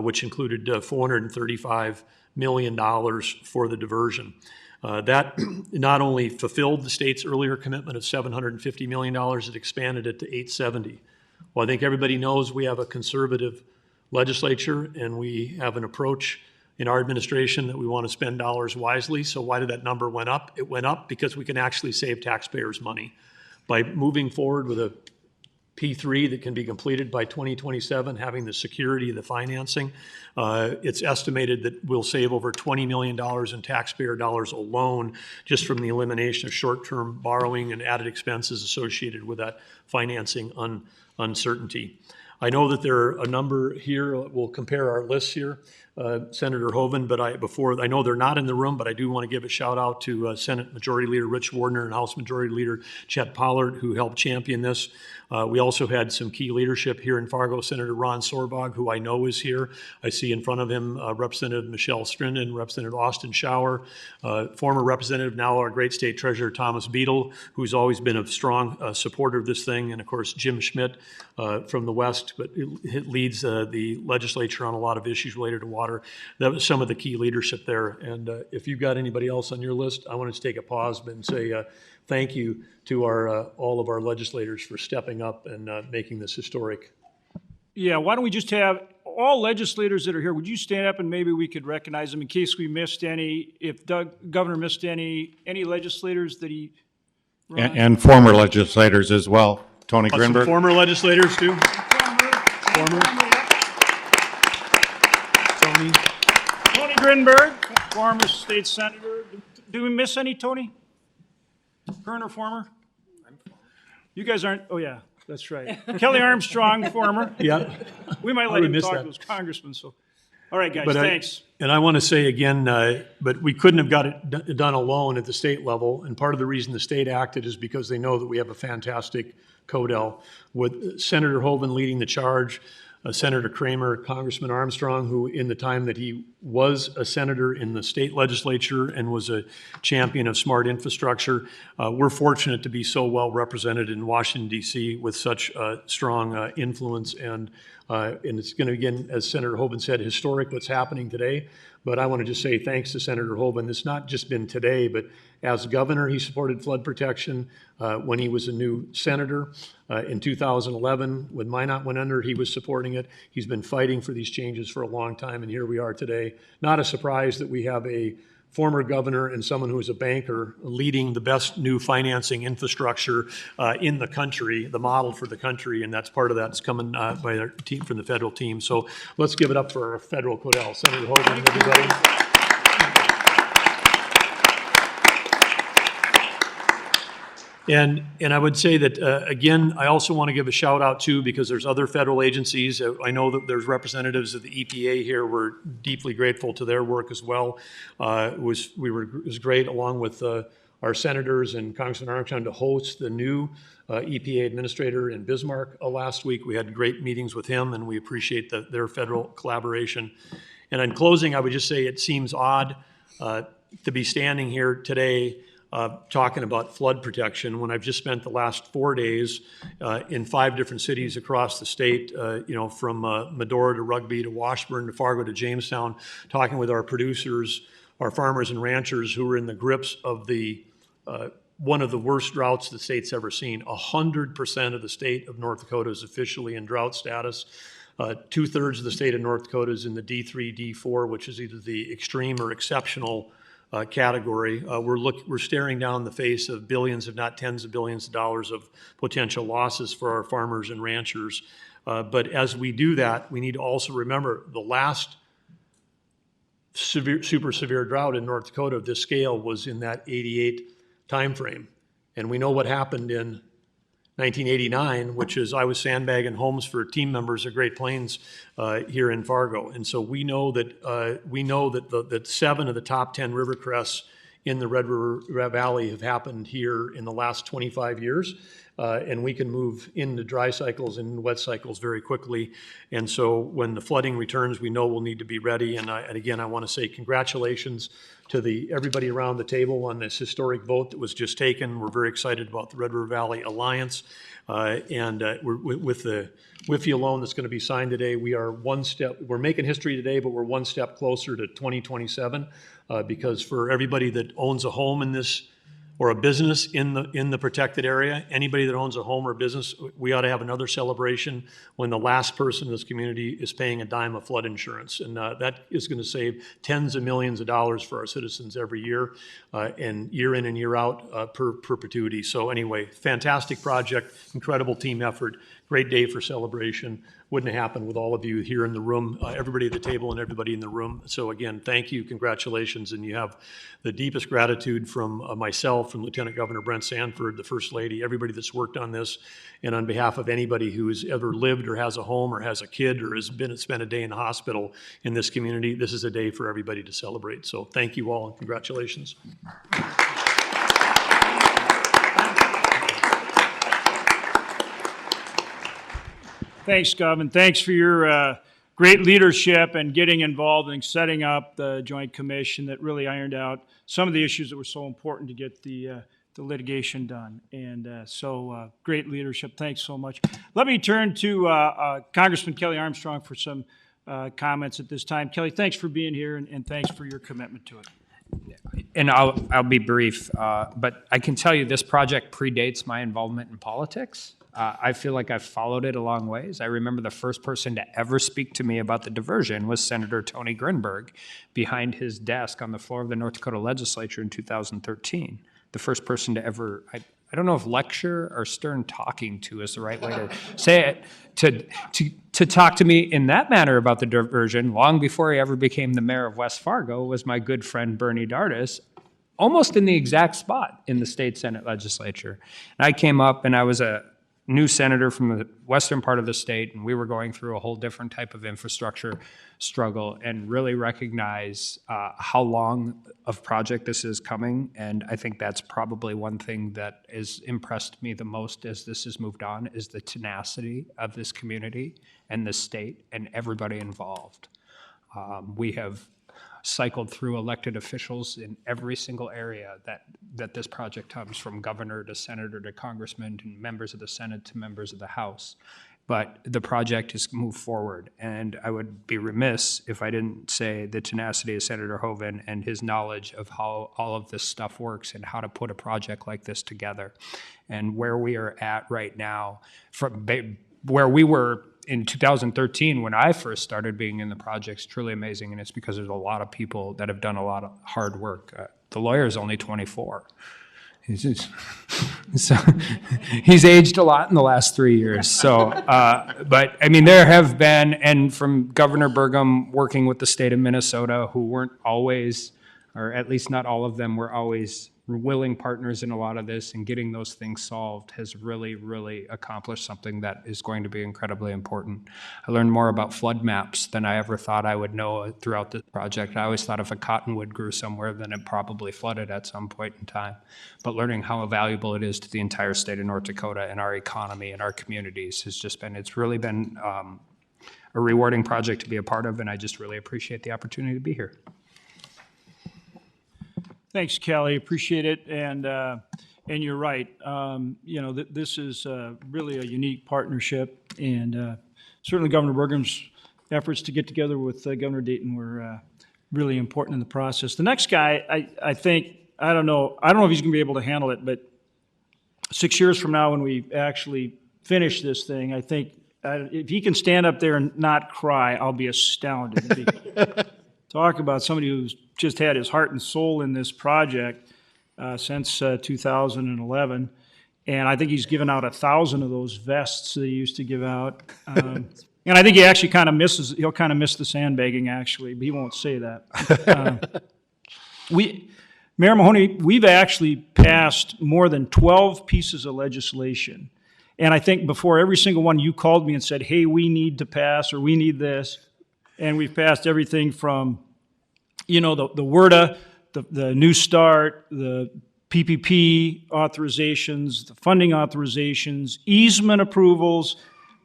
which included $435 million for the diversion. That not only fulfilled the state's earlier commitment of $750 million, it expanded it to $870. Well, I think everybody knows we have a conservative legislature and we have an approach in our administration that we want to spend dollars wisely. So why did that number went up? It went up because we can actually save taxpayers money. By moving forward with a P3 that can be completed by 2027, having the security of the financing, it's estimated that we'll save over $20 million in taxpayer dollars alone just from the elimination of short-term borrowing and added expenses associated with that financing uncertainty. I know that there are a number here, we'll compare our lists here, Senator Hoeven, but I know they're not in the room, but I do want to give a shout out to Senate Majority Leader Rich Wardner and House Majority Leader Chet Pollard, who helped champion this. We also had some key leadership here in Fargo, Senator Ron Sorbog, who I know is here. I see in front of him Representative Michelle Strinden, Representative Austin Schauer, former Representative, now our great State Treasurer Thomas Beadle, who's always been a strong supporter of this thing, and of course Jim Schmidt from the West, but it leads the legislature on a lot of issues related to water. That was some of the key leadership there. And if you've got anybody else on your list, I want to take a pause and say thank you to all of our legislators for stepping up and making this historic. Yeah, why don't we just have all legislators that are here, would you stand up and maybe we could recognize them in case we missed any, if Governor missed any legislators that he... And former legislators as well. Tony Some Grinberg. former legislators too. Former. Tony Grinberg, former state senator. Do we miss any, Tony? Current or former? You guys aren't, oh yeah, that's right. Kelly Armstrong, former. Yeah. We might I let would him miss talk that. to his congressman, so. All right, guys, But thanks. And I want to say again, but we couldn't have got it done alone at the state level. And part of the reason the state acted is because they know that we have a fantastic CODEL with Senator Hoeven leading the charge, Senator Kramer, Congressman Armstrong, who in the time that he was a senator in the state legislature and was a champion of smart infrastructure. We're fortunate to be so well represented in Washington, D.C. with such strong influence and it's going to, again, as Senator Hoeven said, historic what's happening today. But I want to just say thanks to Senator Hoeven. It's not just been today, but as governor, he supported flood protection. When he was a new senator in 2011, when Minot went under, he was supporting it. He's been fighting for these changes for a long time, and here we are today. Not a surprise that we have a former governor and someone who is a banker leading the best new financing infrastructure in the country, the model for the country, and that's part of that's coming by our team from the federal team. So let's give it up for our federal CODEL. Senator Hoeven, everybody. And I would say that, again, I also want to give a shout out too, because there's other federal agencies. I know that there's representatives of the EPA here. We're deeply grateful to their work as well. It was great, along with our senators and Congressman Armstrong to host the new EPA administrator in Bismarck last week. We had great meetings with him, and we appreciate their federal collaboration. And in closing, I would just say it seems odd to be standing here today talking about flood protection when I've just spent the last 4 days in 5 different cities across the state, from Medora to Rugby to Washburn to Fargo to Jamestown, talking with our producers, our farmers and ranchers who are in the grips of the one of the worst droughts the state's ever seen. 100% of the state of North Dakota is officially in drought status. 2/3 of the state of North Dakota is in the D3, D4, which is either the extreme or exceptional category. We're staring down the face of billions, if not tens of billions of dollars of potential losses for our farmers and ranchers. But as we do that, we need to also remember the last super severe drought in North Dakota of this scale was in that 88 timeframe. And we know what happened in 1989, which is I was sandbagging homes for team members of Great Plains here in Fargo. And so we know that that 7 of the top 10 river crests in the Red River Valley have happened here in the last 25 years. And we can move into dry cycles and wet cycles very quickly. And so when the flooding returns, we know we'll need to be ready. And again, I want to say congratulations to everybody around the table on this historic vote that was just taken. We're very excited about the Red River Valley Alliance. With the WIFIA loan that's going to be signed today, we're making history today, but we're one step closer to 2027 because for everybody that owns a home in this or a business in the protected area, anybody that owns a home or business, we ought to have another celebration when the last person in this community is paying a dime of flood insurance. And that is going to save tens of millions of dollars for our citizens every year and year in and year out per perpetuity. So anyway, fantastic project, incredible team effort, great day for celebration. Wouldn't have happened with all of you here in the room, everybody at the table and everybody in the room. So again, thank you, congratulations, and you have the deepest gratitude from myself, from Lieutenant Governor Brent Sanford, the First Lady, everybody that's worked on this, and on behalf of anybody who has ever lived or has a home or has a kid or has spent a day in the hospital in this community, this is a day for everybody to celebrate. So thank you all and congratulations. Thanks, Gov, and thanks for your great leadership and getting involved in setting up the Joint Commission that really ironed out some of the issues that were so important to get the litigation done. And so great leadership. Thanks so much. Let me turn to Congressman Kelly Armstrong for some comments at this time. Kelly, thanks for being here and thanks for your commitment to it. And I'll be brief, but I can tell you this project predates my involvement in politics. I feel like I've followed it a long ways. I remember the first person to ever speak to me about the diversion was Senator Tony Grinberg behind his desk on the floor of the North Dakota legislature in 2013. The first person to ever, I don't know if lecture or stern talking to is the right way to say it, to talk to me in that manner about the diversion long before he ever became the mayor of West Fargo was my good friend Bernie Dardis, almost in the exact spot in the state Senate legislature. And I came up and I was a new senator from the western part of the state, and we were going through a whole different type of infrastructure struggle and really recognize how long of project this is coming. And I think that's probably one thing that has impressed me the most as this has moved on is the tenacity of this community and the state and everybody involved. We have cycled through elected officials in every single area that this project comes from, governor to senator to congressman to members of the Senate to members of the House. But the project has moved forward, and I would be remiss if I didn't say the tenacity of Senator Hoeven and his knowledge of how all of this stuff works and how to put a project like this together. And where we are at right now, from where we were in 2013 when I first started being in the project is truly amazing, and it's because there's a lot of people that have done a lot of hard work. The lawyer is only 24. So he's aged a lot in the last 3 years. So, but I mean, there have been, and from Governor Burgum working with the state of Minnesota, who weren't always, or at least not all of them were always willing partners in a lot of this and getting those things solved has really, really accomplished something that is going to be incredibly important. I learned more about flood maps than I ever thought I would know throughout this project. I always thought if a cottonwood grew somewhere, then it probably flooded at some point in time. But learning how valuable it is to the entire state of North Dakota and our economy and our communities has just been, it's really been a rewarding project to be a part of, and I just really appreciate the opportunity to be here. Thanks, Kelly. Appreciate it. And you're right. This is really a unique partnership, and certainly Governor Burgum's efforts to get together with Governor Dayton were really important in the process. The next guy, I think, I don't know if he's going to be able to handle it, but 6 years from now, when we actually finish this thing, I think if he can stand up there and not cry, I'll be astounded. Talk about somebody who's just had his heart and soul in this project since 2011. And I think he's given out 1,000 of those vests that he used to give out. And I think he actually he'll kind of miss the sandbagging, actually, but he won't say that. Mayor Mahoney, we've actually passed more than 12 pieces of legislation. And I think before every single one, you called me and said, hey, we need to pass, or we need this. And we've passed everything from, the WRDA, the New Start, the PPP authorizations, the funding authorizations, easement approvals,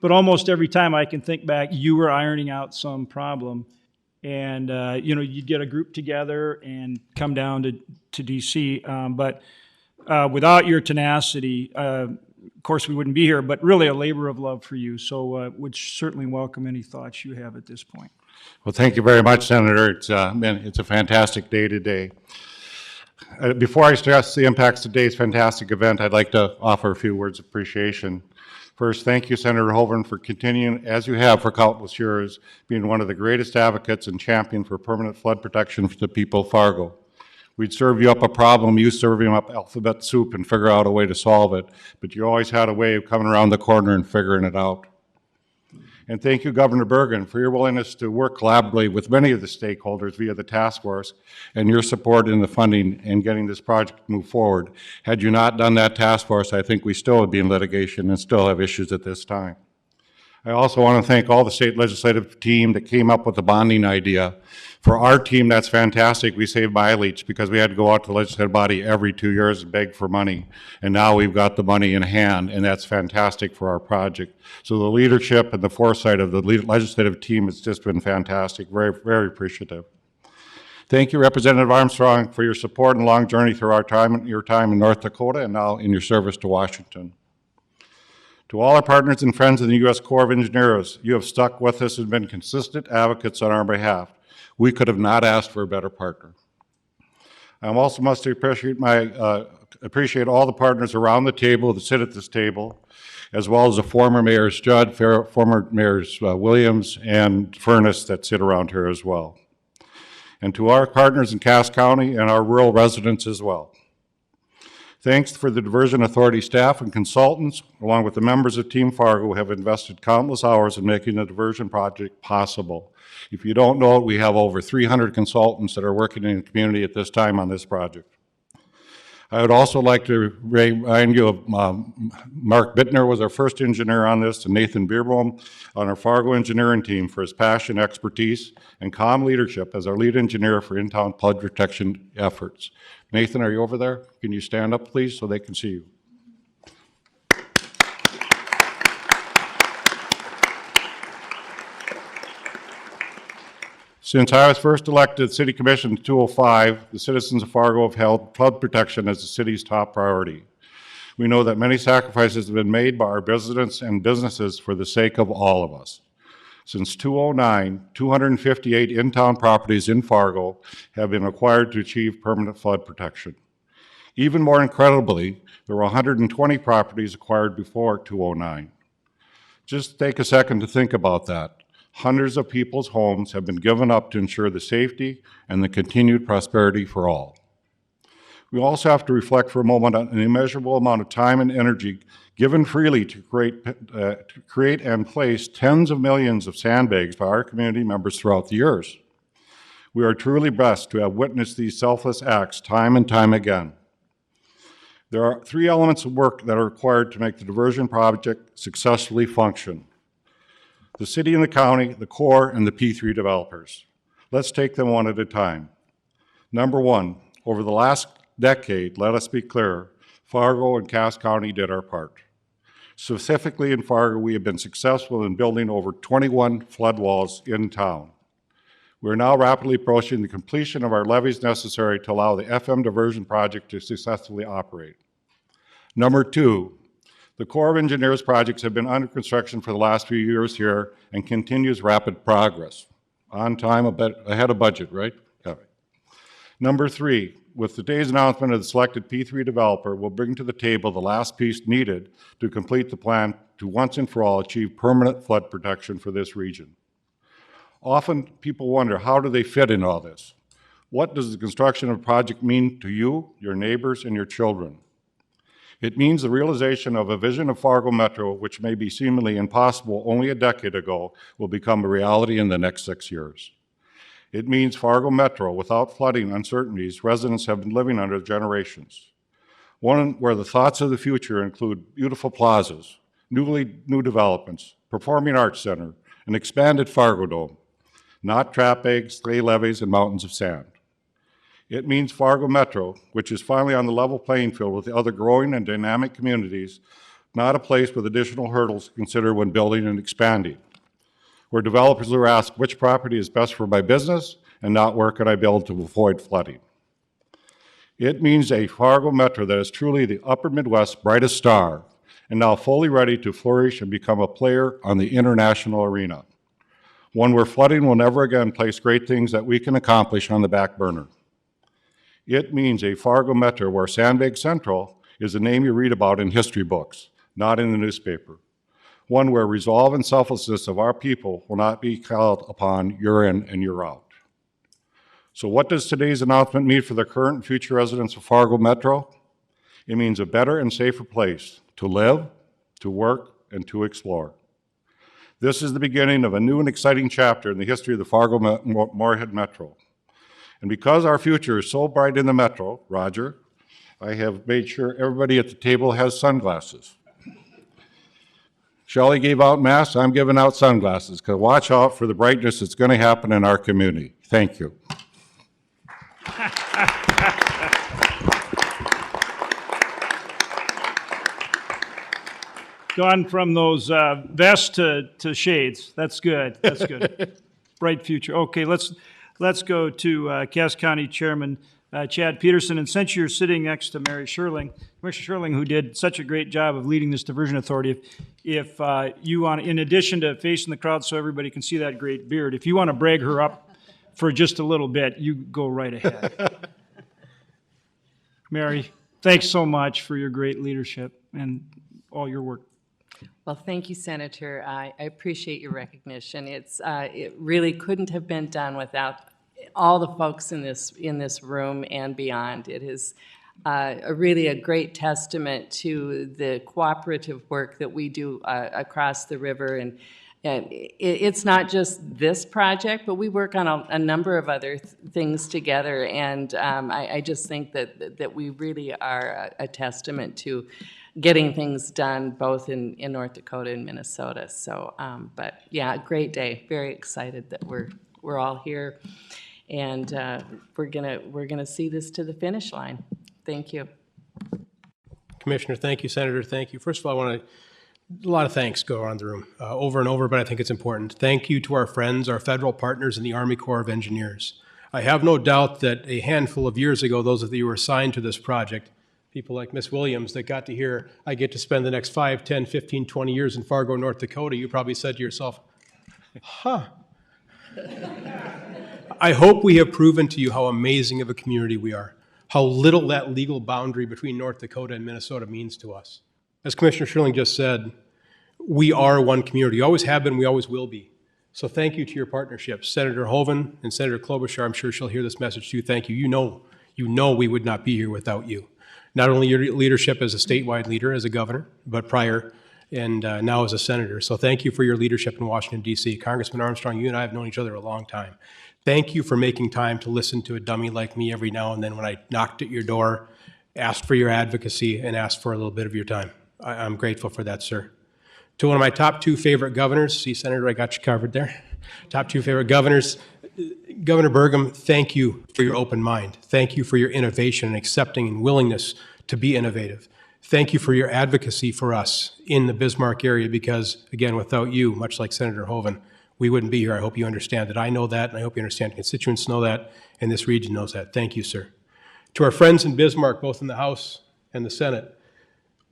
but almost every time I can think back, you were ironing out some problem. And, you'd get a group together and come down to D.C. But without your tenacity, of course, we wouldn't be here, but really a labor of love for you. So would certainly welcome any thoughts you have at this point. Well, thank you very much, Senator. It's a fantastic day today. Before I stress the impacts of today's fantastic event, I'd like to offer a few words of appreciation. First, thank you, Senator Hoeven, for continuing, as you have for countless years, being one of the greatest advocates and champion for permanent flood protection for the people of Fargo. We'd serve you up a problem, you serve him up alphabet soup and figure out a way to solve it, but you always had a way of coming around the corner and figuring it out. And thank you, Governor Burgum, for your willingness to work collaboratively with many of the stakeholders via the task force and your support in the funding and getting this project to move forward. Had you not done that task force, I think we still would be in litigation and still have issues at this time. I also want to thank all the state legislative team that came up with the bonding idea. For our team, that's fantastic. We saved mileage because we had to go out to the legislative body every 2 years and beg for money. And now we've got the money in hand, and that's fantastic for our project. So the leadership and the foresight of the legislative team has just been fantastic. Very, very appreciative. Thank you, Representative Armstrong, for your support and long journey through your time in North Dakota and now in your service to Washington. To all our partners and friends in the U.S. Corps of Engineers, you have stuck with us and been consistent advocates on our behalf. We could have not asked for a better partner. I also must appreciate all the partners around the table that sit at this table, as well as the former mayors Judd, former mayors Williams and Furness that sit around here as well. And to our partners in Cass County and our rural residents as well. Thanks for the Diversion Authority staff and consultants, along with the members of Team Fargo, who have invested countless hours in making the diversion project possible. If you don't know it, we have over 300 consultants that are working in the community at this time on this project. I would also like to remind you of Mark Bittner was our first engineer on this, and Nathan Beerbohm on our Fargo engineering team for his passion, expertise, and calm leadership as our lead engineer for in-town flood protection efforts. Nathan, are you over there? Can you stand up, please, so they can see you? Since I was first elected to City Commission in 2005, the citizens of Fargo have held flood protection as the city's top priority. We know that many sacrifices have been made by our residents and businesses for the sake of all of us. Since 2009, 258 in-town properties in Fargo have been acquired to achieve permanent flood protection. Even more incredibly, there were 120 properties acquired before 2009. Just take a second to think about that. Hundreds of people's homes have been given up to ensure the safety and the continued prosperity for all. We also have to reflect for a moment on an immeasurable amount of time and energy given freely to create and place tens of millions of sandbags by our community members throughout the years. We are truly blessed to have witnessed these selfless acts time and time again. There are 3 elements of work that are required to make the diversion project successfully function: the city and the county, the Corps, and the P3 developers. Let's take them one at a time. Number 1, over the last decade, let us be clear, Fargo and Cass County did our part. Specifically in Fargo, we have been successful in building over 21 flood walls in town. We are now rapidly approaching the completion of our levees necessary to allow the FM diversion project to successfully operate. Number 2, the Corps of Engineers projects have been under construction for the last few years here and continues rapid progress. On time, a bit ahead of budget, right? Yeah. Number 3, with today's announcement of the selected P3 developer, we'll bring to the table the last piece needed to complete the plan to once and for all achieve permanent flood protection for this region. Often people wonder, how do they fit in all this? What does the construction of a project mean to you, your neighbors, and your children? It means the realization of a vision of Fargo Metro, which may be seemingly impossible only a decade ago, will become a reality in the next 6 years. It means Fargo Metro without flooding uncertainties residents have been living under generations. One where the thoughts of the future include beautiful plazas, new developments, performing arts center, an expanded Fargo Dome, not trap eggs, clay levees, and mountains of sand. It means Fargo Metro, which is finally on the level playing field with the other growing and dynamic communities, not a place with additional hurdles to consider when building and expanding, where developers are asked which property is best for my business and not where could I build to avoid flooding. It means a Fargo Metro that is truly the upper Midwest's brightest star and now fully ready to flourish and become a player on the international arena. One where flooding will never again place great things that we can accomplish on the back burner. It means a Fargo Metro where Sandbag Central is a name you read about in history books, not in the newspaper. One where resolve and selflessness of our people will not be called upon year in and year out. So what does today's announcement mean for the current and future residents of Fargo Metro? It means a better and safer place to live, to work, and to explore. This is the beginning of a new and exciting chapter in the history of the Fargo-Moorhead Metro. And because our future is so bright in the Metro, Roger, I have made sure everybody at the table has sunglasses. Shelley gave out masks, I'm giving out sunglasses, because watch out for the brightness that's going to happen in our community. Thank you. Gone from those vests to shades. That's good. That's good. Bright future. Okay, let's go to Cass County Chairman Chad Peterson. And since you're sitting next to Mary Sherling, Commissioner Sherling, who did such a great job of leading this diversion authority, if you want, in addition to facing the crowd so everybody can see that great beard, if you want to brag her up for just a little bit, you go right ahead. Mary, thanks so much for your great leadership and all your work. Well, thank you, Senator. I appreciate your recognition. It really couldn't have been done without all the folks in this room and beyond. It is really a great testament to the cooperative work that we do across the river. And it's not just this project, but we work on a number of other things together. And I just think that we really are a testament to getting things done both in North Dakota and Minnesota. So, but yeah, great day. Very excited that we're all here, and we're gonna see this to the finish line. Thank you, Commissioner. Thank you, Senator. Thank you. First of all, I want to a lot of thanks go around the room over and over, but I think it's important. Thank you to our friends, our federal partners in the Army Corps of Engineers. I have no doubt that a handful of years ago, those of you who were assigned to this project, people like Ms. Williams that got to hear, I get to spend the next 5, 10, 15, 20 years in Fargo, North Dakota, you probably said to yourself, huh. I hope we have proven to you how amazing of a community we are, how little that legal boundary between North Dakota and Minnesota means to us. As Commissioner Sherling just said, we are one community. We always have been, we always will be. So thank you to your partnerships. Senator Hoeven and Senator Klobuchar, I'm sure she'll hear this message too. Thank you. You know we would not be here without you. Not only your leadership as a statewide leader, as a governor, but prior and now as a senator. So thank you for your leadership in Washington, D.C. Congressman Armstrong, you and I have known each other a long time. Thank you for making time to listen to a dummy like me every now and then when I knocked at your door asked for your advocacy, and asked for a little bit of your time. I'm grateful for that, sir. To one of my top 2 favorite governors, see, Senator, I got you covered there. Top 2 favorite governors, Governor Burgum, thank you for your open mind. Thank you for your innovation and accepting and willingness to be innovative. Thank you for your advocacy for us in the Bismarck area because, again, without you, much like Senator Hoeven, we wouldn't be here. I hope you understand that. I know that, and I hope you understand constituents know that, and this region knows that. Thank you, sir. To our friends in Bismarck, both in the House and the Senate,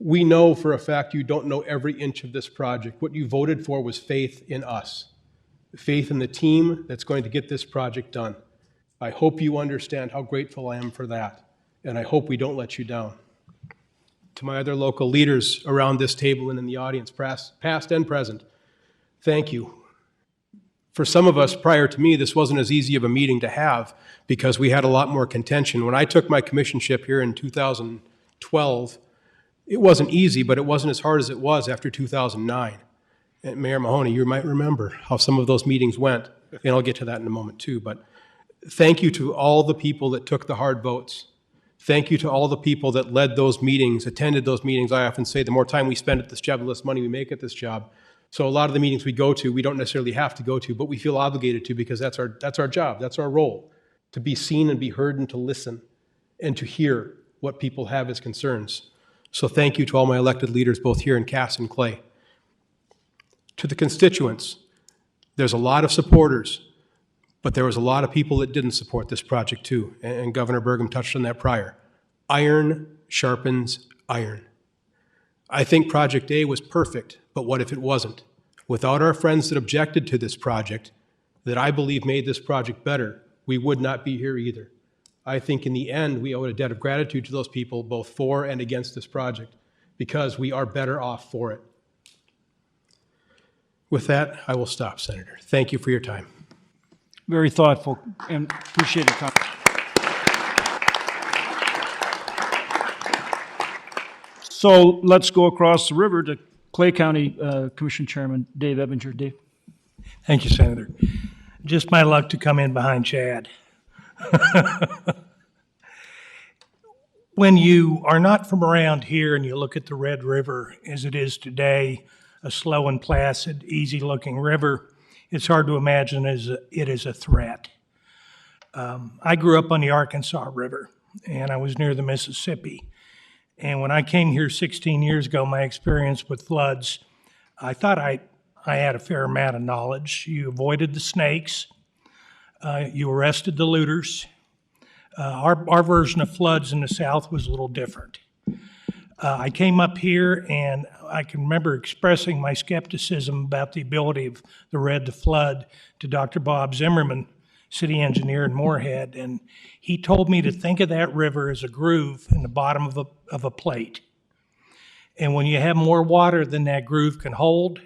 we know for a fact you don't know every inch of this project. What you voted for was faith in us, faith in the team that's going to get this project done. I hope you understand how grateful I am for that, and I hope we don't let you down. To my other local leaders around this table and in the audience, past and present, thank you. For some of us prior to me, this wasn't as easy of a meeting to have because we had a lot more contention. When I took my commissionship here in 2012, it wasn't easy, but it wasn't as hard as it was after 2009. And Mayor Mahoney, you might remember how some of those meetings went, and I'll get to that in a moment too. But thank you to all the people that took the hard votes. Thank you to all the people that led those meetings, attended those meetings. I often say the more time we spend at this job, the less money we make at this job. So a lot of the meetings we go to, we don't necessarily have to go to, but we feel obligated to because that's our job, that's our role, to be seen and be heard and to listen and to hear what people have as concerns. So thank you to all my elected leaders, both here in Cass and Clay. To the constituents, there's a lot of supporters, but there was a lot of people that didn't support this project too, and Governor Burgum touched on that prior. Iron sharpens iron. I think Project A was perfect, but what if it wasn't? Without our friends that objected to this project, that I believe made this project better, we would not be here either. I think in the end, we owe a debt of gratitude to those people, both for and against this project, because we are better off for it. With that, I will stop, Senator. Thank you for your time. Very thoughtful and appreciate your comment. So let's go across the river to Clay County Commission Chairman Dave Ebinger. Dave. Thank you, Senator. Just my luck to come in behind Chad. When you are not from around here and you look at the Red River as it is today, a slow and placid, easy-looking river, it's hard to imagine it as a threat. I grew up on the Arkansas River, and I was near the Mississippi. And when I came here 16 years ago, my experience with floods, I thought I had a fair amount of knowledge. You avoided the snakes. You arrested the looters. Our version of floods in the South was a little different. I came up here and I can remember expressing my skepticism about the ability of the red to flood to Dr. Bob Zimmerman, city engineer in Moorhead, and he told me to think of that river as a groove in the bottom of a plate. And when you have more water than that groove can hold,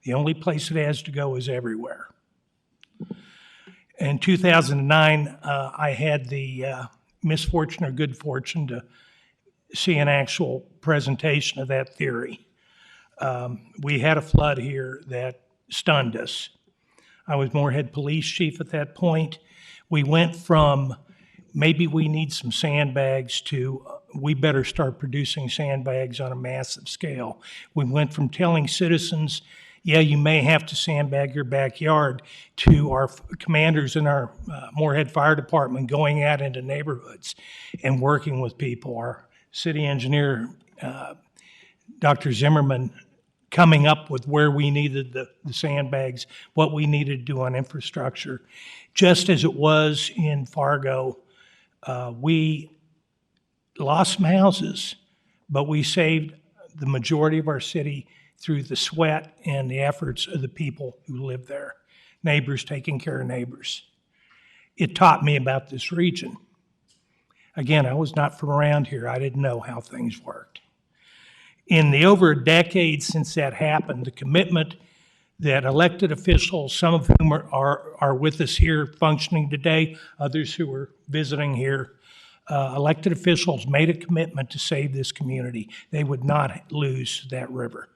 the only place it has to go is everywhere. In 2009, I had the misfortune or good fortune to see an actual presentation of that theory. We had a flood here that stunned us. I was Moorhead Police Chief at that point. We went from maybe we need some sandbags to we better start producing sandbags on a massive scale. We went from telling citizens, yeah, you may have to sandbag your backyard, to our commanders in our Moorhead Fire Department going out into neighborhoods and working with people. Our city engineer, Dr. Zimmerman, coming up with where we needed the sandbags, what we needed to do on infrastructure. Just as it was in Fargo, we lost some houses, but we saved the majority of our city through the sweat and the efforts of the people who live there, neighbors taking care of neighbors. It taught me about this region. Again, I was not from around here. I didn't know how things worked. In the over a decade since that happened, the commitment that elected officials, some of whom are with us here functioning today, others who are visiting here, elected officials made a commitment to save this community. They would not lose that river.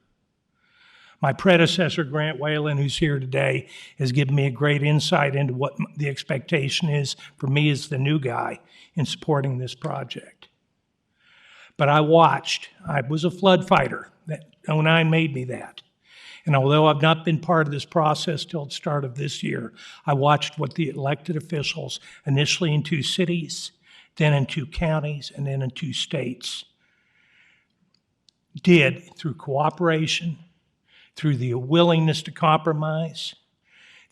My predecessor, Grant Whalen, who's here today, has given me a great insight into what the expectation is for me as the new guy in supporting this project. But I watched. I was a flood fighter. That '09 made me that. And although I've not been part of this process till the start of this year, I watched what the elected officials, initially in 2 cities, then in 2 counties, and then in 2 states, did through cooperation, through the willingness to compromise,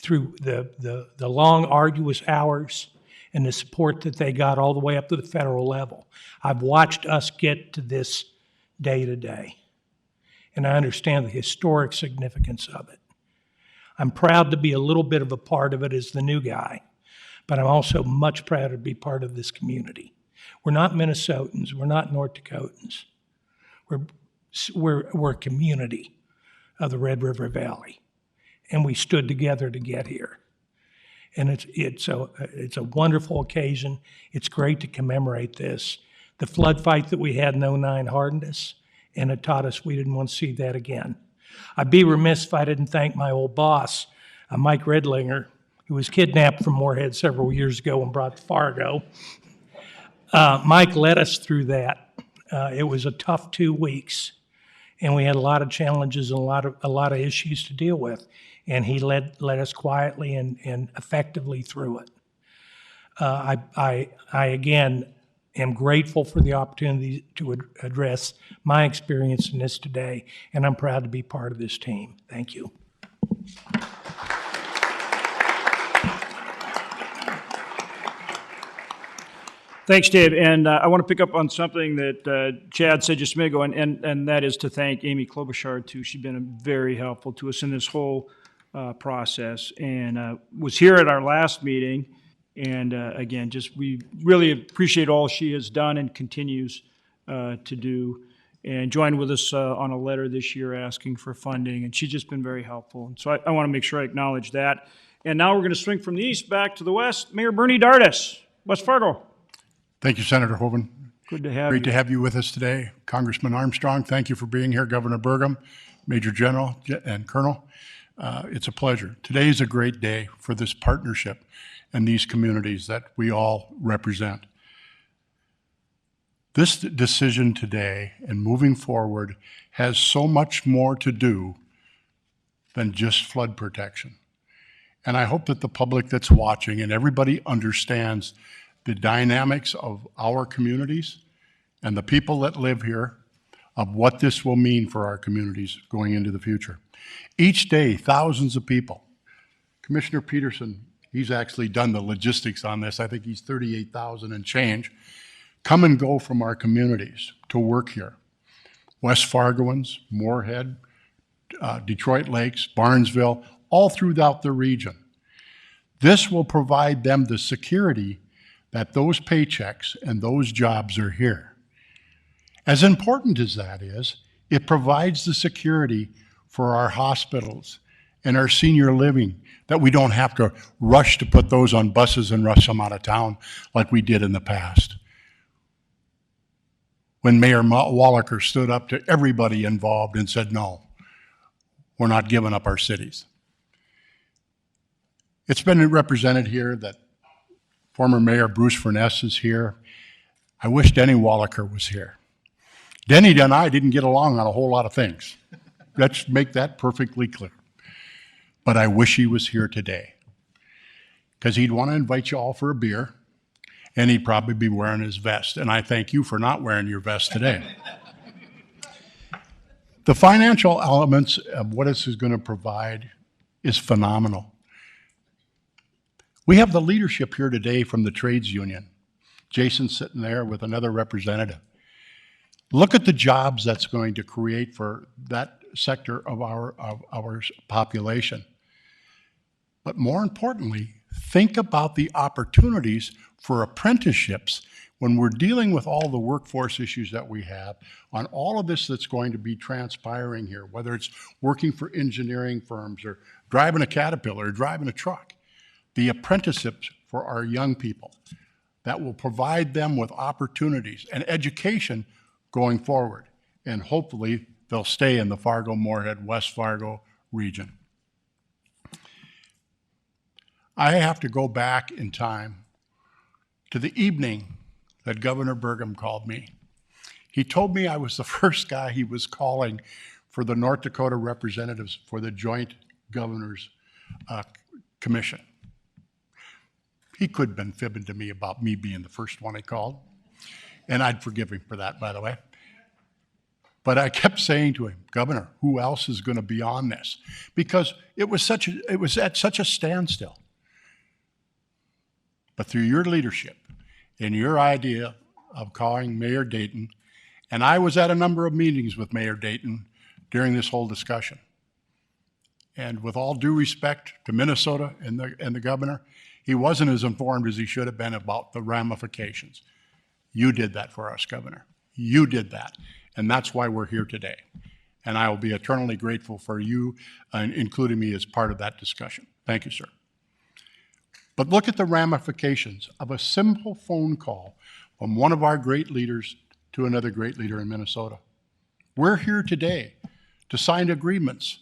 through the long, arduous hours, and the support that they got all the way up to the federal level. I've watched us get to this day to day, and I understand the historic significance of it. I'm proud to be a little bit of a part of it as the new guy, but I'm also much prouder to be part of this community. We're not Minnesotans, we're not North Dakotans. We're a community of the Red River Valley, and we stood together to get here. And it's a wonderful occasion. It's great to commemorate this. The flood fight that we had in '09 hardened us, and it taught us we didn't want to see that again. I'd be remiss if I didn't thank my old boss, Mike Redlinger, who was kidnapped from Moorhead several years ago and brought to Fargo. Mike led us through that. It was a tough 2 weeks, and we had a lot of challenges and a lot of issues to deal with. And he led us quietly and effectively through it. I again am grateful for the opportunity to address my experience in this today, and I'm proud to be part of this team. Thank you. Thanks, Dave. And I want to pick up on something that Chad said just a minute ago, and that is to thank Amy Klobuchar, too. She's been very helpful to us in this whole process, and was here at our last meeting. And again, we really appreciate all she has done and continues to do, and joined with us on a letter this year asking for funding. And she's just been very helpful. And so I want to make sure I acknowledge that. And now we're going to swing from the east back to the west. Mayor Bernie Dardis, West Fargo. Thank you, Senator Hoeven. Good to have Great you. to have you with us today. Congressman Armstrong, thank you for being here. Governor Burgum, Major General, and Colonel. It's a pleasure. Today is a great day for this partnership and these communities that we all represent. This decision today and moving forward has so much more to do than just flood protection. And I hope that the public that's watching and everybody understands the dynamics of our communities and the people that live here, of what this will mean for our communities going into the future. Each day, thousands of people. Commissioner Peterson, he's actually done the logistics on this. I think he's 38,000 and change. Come and go from our communities to work here. West Fargoans, Moorhead, Detroit Lakes, Barnesville, all throughout the region. This will provide them the security that those paychecks and those jobs are here. As important as that is, it provides the security for our hospitals and our senior living, that we don't have to rush to put those on buses and rush them out of town like we did in the past. When Mayor Wallaker stood up to everybody involved and said, no, we're not giving up our cities. It's been represented here that former Mayor Bruce Furness is here. I wish Denny Wallaker was here. Denny and I didn't get along on a whole lot of things. Let's make that perfectly clear. But I wish he was here today, because he'd want to invite you all for a beer, and he'd probably be wearing his vest. And I thank you for not wearing your vest today. The financial elements of what this is going to provide is phenomenal. We have the leadership here today from the trades union. Jason's sitting there with another representative. Look at the jobs that's going to create for that sector of our population. But more importantly, think about the opportunities for apprenticeships when we're dealing with all the workforce issues that we have on all of this that's going to be transpiring here, whether it's working for engineering firms or driving a Caterpillar or driving a truck. The apprenticeships for our young people that will provide them with opportunities and education going forward. And hopefully they'll stay in the Fargo-Moorhead, West Fargo region. I have to go back in time to the evening that Governor Burgum called me. He told me I was the first guy he was calling for the North Dakota representatives for the Joint Governors Commission. He could have been fibbing to me about me being the first one he called, and I'd forgive him for that, by the way. But I kept saying to him, Governor, who else is going to be on this? Because it was at such a standstill. But through your leadership and your idea of calling Mayor Dayton, and I was at a number of meetings with Mayor Dayton during this whole discussion. And with all due respect to Minnesota and the governor, he wasn't as informed as he should have been about the ramifications. You did that for us, Governor. You did that. And that's why we're here today. And I will be eternally grateful for you including me as part of that discussion. Thank you, sir. But look at the ramifications of a simple phone call from one of our great leaders to another great leader in Minnesota. We're here today to sign agreements,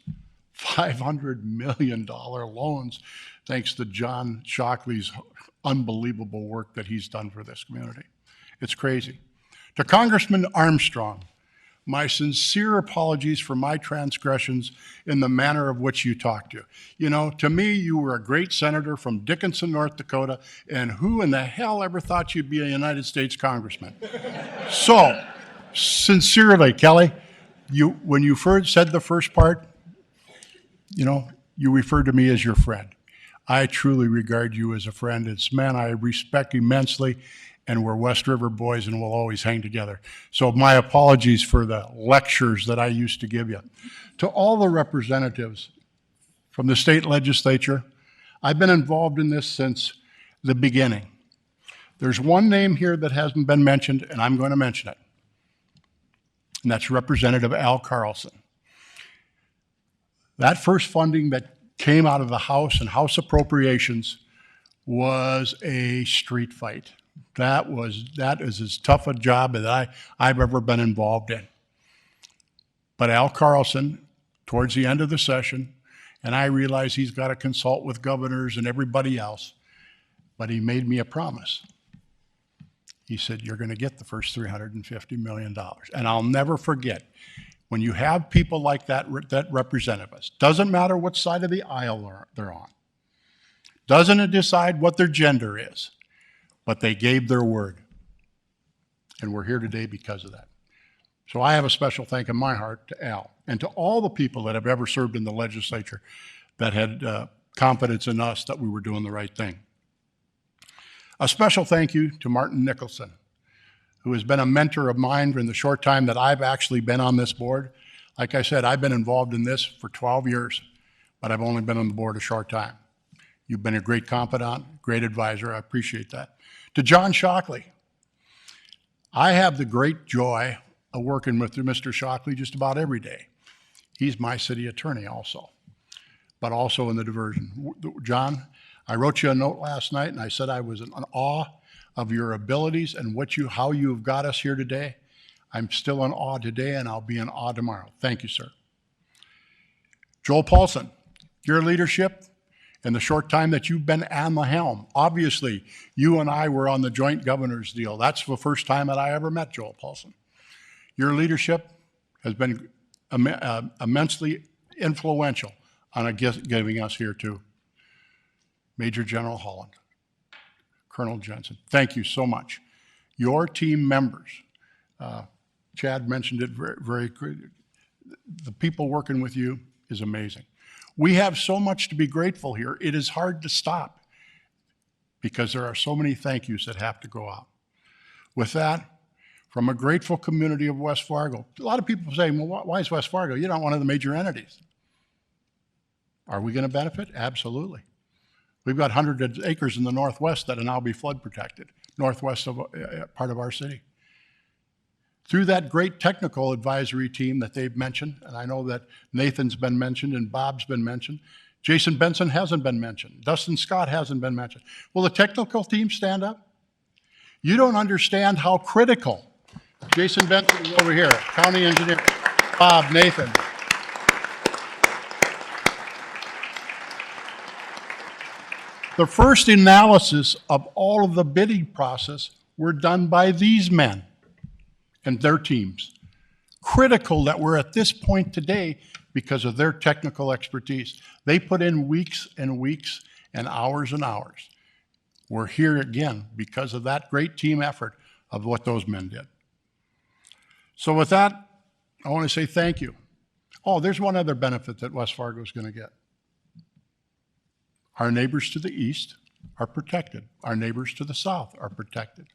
$500 million loans, thanks to John Shockley's unbelievable work that he's done for this community. It's crazy. To Congressman Armstrong, my sincere apologies for my transgressions in the manner of which you talked to. You know, to me, you were a great senator from Dickinson, North Dakota, and who in the hell ever thought you'd be a United States congressman? So, sincerely, Kelly, when you first said the first part, you know, you referred to me as your friend. I truly regard you as a friend. It's a man I respect immensely, and we're West River boys and we'll always hang together. So my apologies for the lectures that I used to give you. To all the representatives from the state legislature, I've been involved in this since the beginning. There's one name here that hasn't been mentioned, and I'm going to mention it, and that's Representative Al Carlson. That first funding that came out of the House and House appropriations was a street fight. That is as tough a job that I've ever been involved in. But Al Carlson, towards the end of the session, and I realize he's got to consult with governors and everybody else, but he made me a promise. He said, you're going to get the first $350 million. And I'll never forget, when you have people like that represent us, doesn't matter what side of the aisle they're on, doesn't it decide what their gender is, but they gave their word. And we're here today because of that. So I have a special thank in my heart to Al and to all the people that have ever served in the legislature that had confidence in us that we were doing the right thing. A special thank you to Martin Nicholson, who has been a mentor of mine in the short time that I've actually been on this board. Like I said, I've been involved in this for 12 years, but I've only been on the board a short time. You've been a great confidant, great advisor. I appreciate that. To John Shockley, I have the great joy of working with Mr. Shockley just about every day. He's my city attorney also, but also in the diversion. John, I wrote you a note last night and I said I was in awe of your abilities and how you have got us here today. I'm still in awe today and I'll be in awe tomorrow. Thank you, sir. Joel Paulson, your leadership in the short time that you've been on the helm. Obviously, you and I were on the joint governors deal. That's the first time that I ever met Joel Paulson. Your leadership has been immensely influential on giving us here too. Major General Holland, Colonel Jensen, thank you so much. Your team members, Chad mentioned it very the people working with you is amazing. We have so much to be grateful here. It is hard to stop because there are so many thank yous that have to go out. With that, from a grateful community of West Fargo, a lot of people say, well, why is West Fargo? You're not one of the major entities. Are we going to benefit? Absolutely. We've got hundreds of acres in the northwest that will now be flood protected, northwest of part of our city. Through that great technical advisory team that they've mentioned, and I know that Nathan's been mentioned and Bob's been mentioned, Jason Benson hasn't been mentioned, Dustin Scott hasn't been mentioned. Will the technical team stand up? You don't understand how critical. Jason Benson is over here, county engineer, Bob, Nathan. The first analysis of all of the bidding process were done by these men. and their teams. Critical that we're at this point today because of their technical expertise. They put in weeks and weeks and hours. We're here again because of that great team effort of what those men did. So with that, I want to say thank you. Oh, there's one other benefit that West Fargo is going to get. Our neighbors to the east are protected. Our neighbors to the south are protected.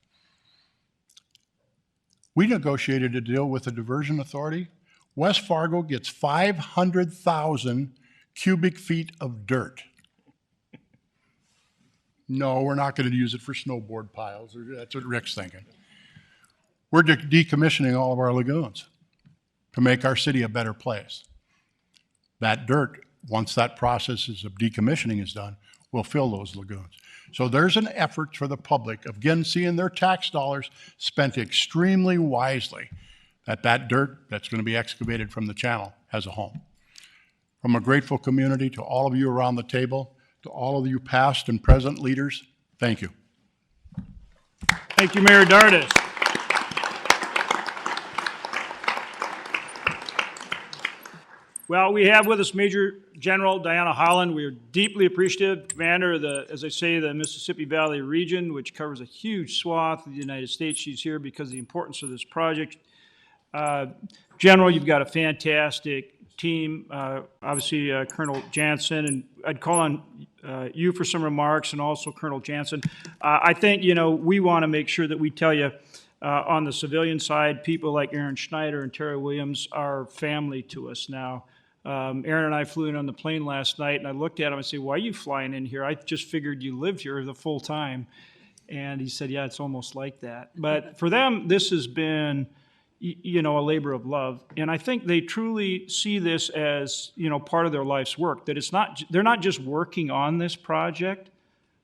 We negotiated a deal with the Diversion Authority. West Fargo gets 500,000 cubic feet of dirt. No, we're not going to use it for snowboard piles. That's what Rick's thinking. We're decommissioning all of our lagoons to make our city a better place. That dirt, once that process of decommissioning is done, will fill those lagoons. So there's an effort for the public, again, seeing their tax dollars spent extremely wisely, that dirt that's going to be excavated from the channel has a home. From a grateful community to all of you around the table, to all of you past and present leaders, thank you. Thank you, Mayor Dardis. Well, we have with us Major General Diana Holland. We are deeply appreciative, Commander of the, as I say, the Mississippi Valley region, which covers a huge swath of the United States. She's here because of the importance of this project. General, you've got a fantastic team. Obviously, Colonel Jansen, and I'd call on you for some remarks, and also Colonel Jansen. I think, you know, we want to make sure that we tell you on the civilian side, people like Aaron Schneider and Terry Williams are family to us now. Aaron and I flew in on the plane last night, and I looked at him and said, "Why are you flying in here? I just figured you lived here the full time." And he said, "Yeah, it's almost like that." But for them, this has been, you know, a labor of love. And I think they truly see this as, you know, part of their life's work, that it's not, they're not just working on this project,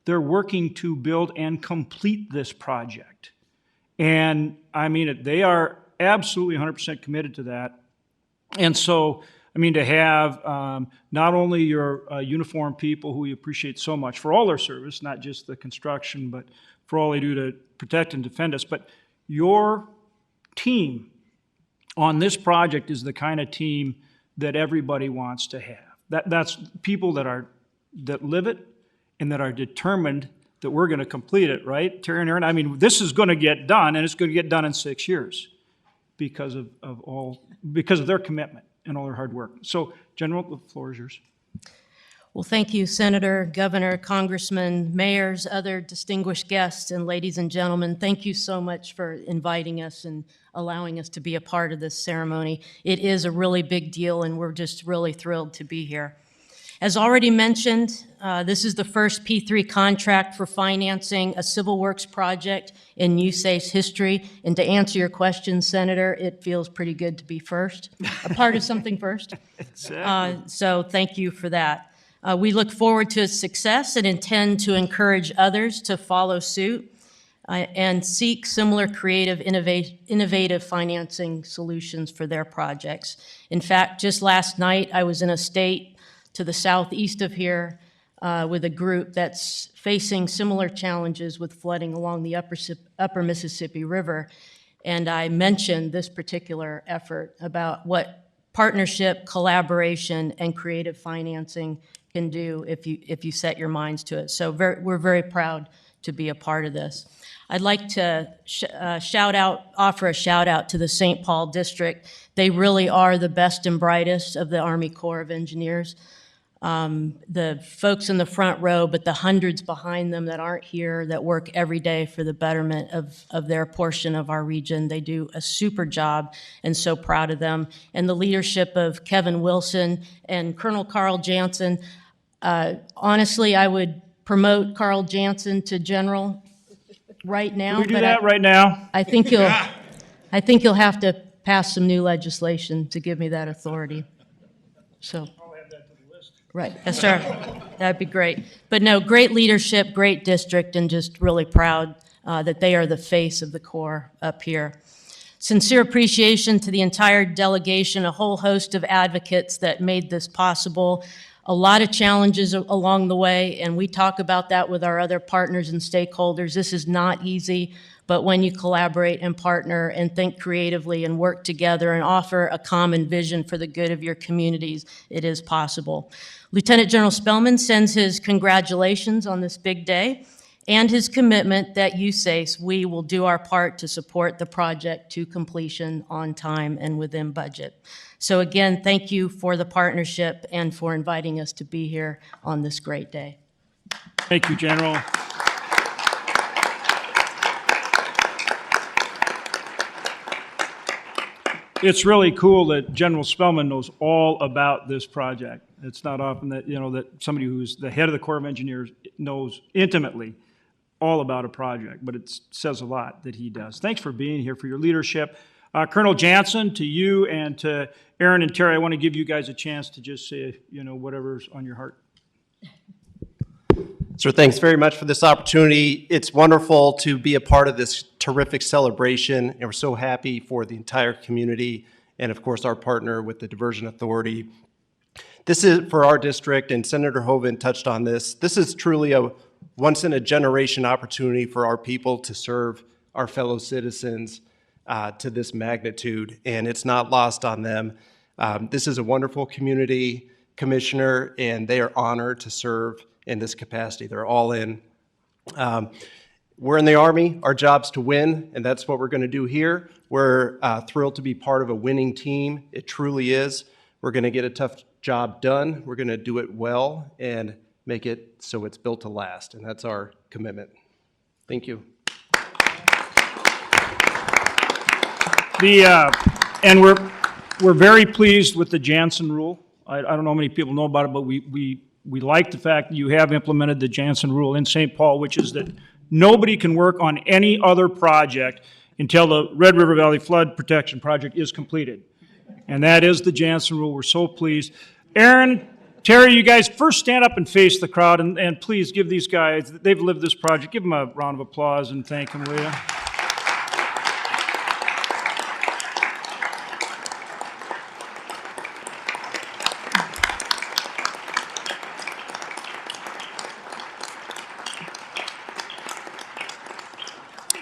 they're working to build and complete this project. And I mean, they are absolutely 100% committed to that. And so, I mean, to have not only your uniformed people who we appreciate so much for all their service, not just the construction, but for all they do to protect and defend us, but your team on this project is the kind of team that everybody wants to have. That's people that live it and that are determined that we're going to complete it, right? Terry and Aaron, I mean, this is going to get done, and it's going to get done in 6 years because of their commitment and all their hard work. So, General, the floor is yours. Well, thank you, Senator, Governor, Congressman, mayors, other distinguished guests, and ladies and gentlemen. Thank you so much for inviting us and allowing us to be a part of this ceremony. It is a really big deal, and we're just really thrilled to be here. As already mentioned, this is the first P3 contract for financing a civil works project in USACE's history. And to answer your question, Senator, it feels pretty good to be first, a part of something first. Exactly. So thank you for that. We look forward to its success and intend to encourage others to follow suit and seek similar creative, innovative financing solutions for their projects. In fact, just last night, I was in a state to the southeast of here with a group that's facing similar challenges with flooding along the upper Mississippi River. And I mentioned this particular effort about what partnership, collaboration, and creative financing can do if you set your minds to it. So we're very proud to be a part of this. I'd like to offer a shout out to the St. Paul District. They really are the best and brightest of the Army Corps of Engineers. The folks in the front row, but the hundreds behind them that aren't here that work every day for the betterment of their portion of our region. They do a super job, and so proud of them. And the leadership of Kevin Wilson and Colonel Carl Jansen. Honestly, I would promote Carl Jansen to general right now. Can we do that right now? I think you'll have to pass some new legislation to give me that authority. So. Right, yes, sir. That'd be great. But no, great leadership, great district, and just really proud that they are the face of the Corps up here. Sincere appreciation to the entire delegation, a whole host of advocates that made this possible. A lot of challenges along the way, and we talk about that with our other partners and stakeholders. This is not easy, but when you collaborate and partner and think creatively and work together and offer a common vision for the good of your communities, it is possible. Lieutenant General Spellman sends his congratulations on this big day and his commitment that USACE, we will do our part to support the project to completion on time and within budget. So again, thank you for the partnership and for inviting us to be here on this great day. Thank you, General. It's really cool that General Spellman knows all about this project. It's not often that, that somebody who's the head of the Corps of Engineers knows intimately all about a project, but it says a lot that he does. Thanks for being here, for your leadership. Colonel Jansen, to you and to Aaron and Terry, I want to give you guys a chance to just say, whatever's on your heart. Sir, thanks very much for this opportunity. It's wonderful to be a part of this terrific celebration, and we're so happy for the entire community and, of course, our partner with the Diversion Authority. This is for our district, and Senator Hoeven touched on this. This is truly a once-in-a-generation opportunity for our people to serve our fellow citizens to this magnitude, and it's not lost on them. This is a wonderful community, Commissioner, and they are honored to serve in this capacity. They're all in. We're in the Army. Our job's to win, and that's what we're going to do here. We're thrilled to be part of a winning team. It truly is. We're going to get a tough job done. We're going to do it well and make it so it's built to last, and that's our commitment. Thank you. And we're very pleased with the Jansen rule. I don't know how many people know about it, but we like the fact that you have implemented the Jansen rule in St. Paul, which is that nobody can work on any other project until the Red River Valley Flood Protection Project is completed. And that is the Jansen rule. We're so pleased. Aaron, Terry, you guys first stand up and face the crowd, and please give these guys, they've lived this project, give them a round of applause and thank them, will you?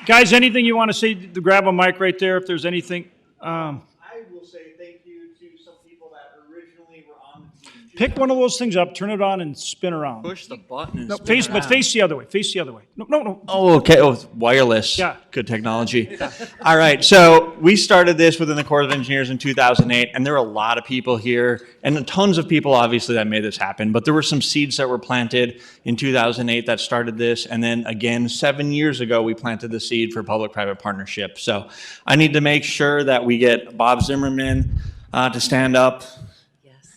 Guys, anything you want to say? Grab a mic right there if there's anything. I will say thank you to some people that originally were on the team. Pick one of those things up, turn it on, and spin around. Push the button and No, spin but around. face the other way. Face the other way. No. Oh, okay. Oh, it's wireless. Yeah. Good technology. All right. So we started this within the Corps of Engineers in 2008, and there were a lot of people here, and tons of people, obviously, that made this happen. But there were some seeds that were planted in 2008 that started this, and then again, 7 years ago, we planted the seed for public-private partnership. So I need to make sure that we get Bob Zimmerman to stand up.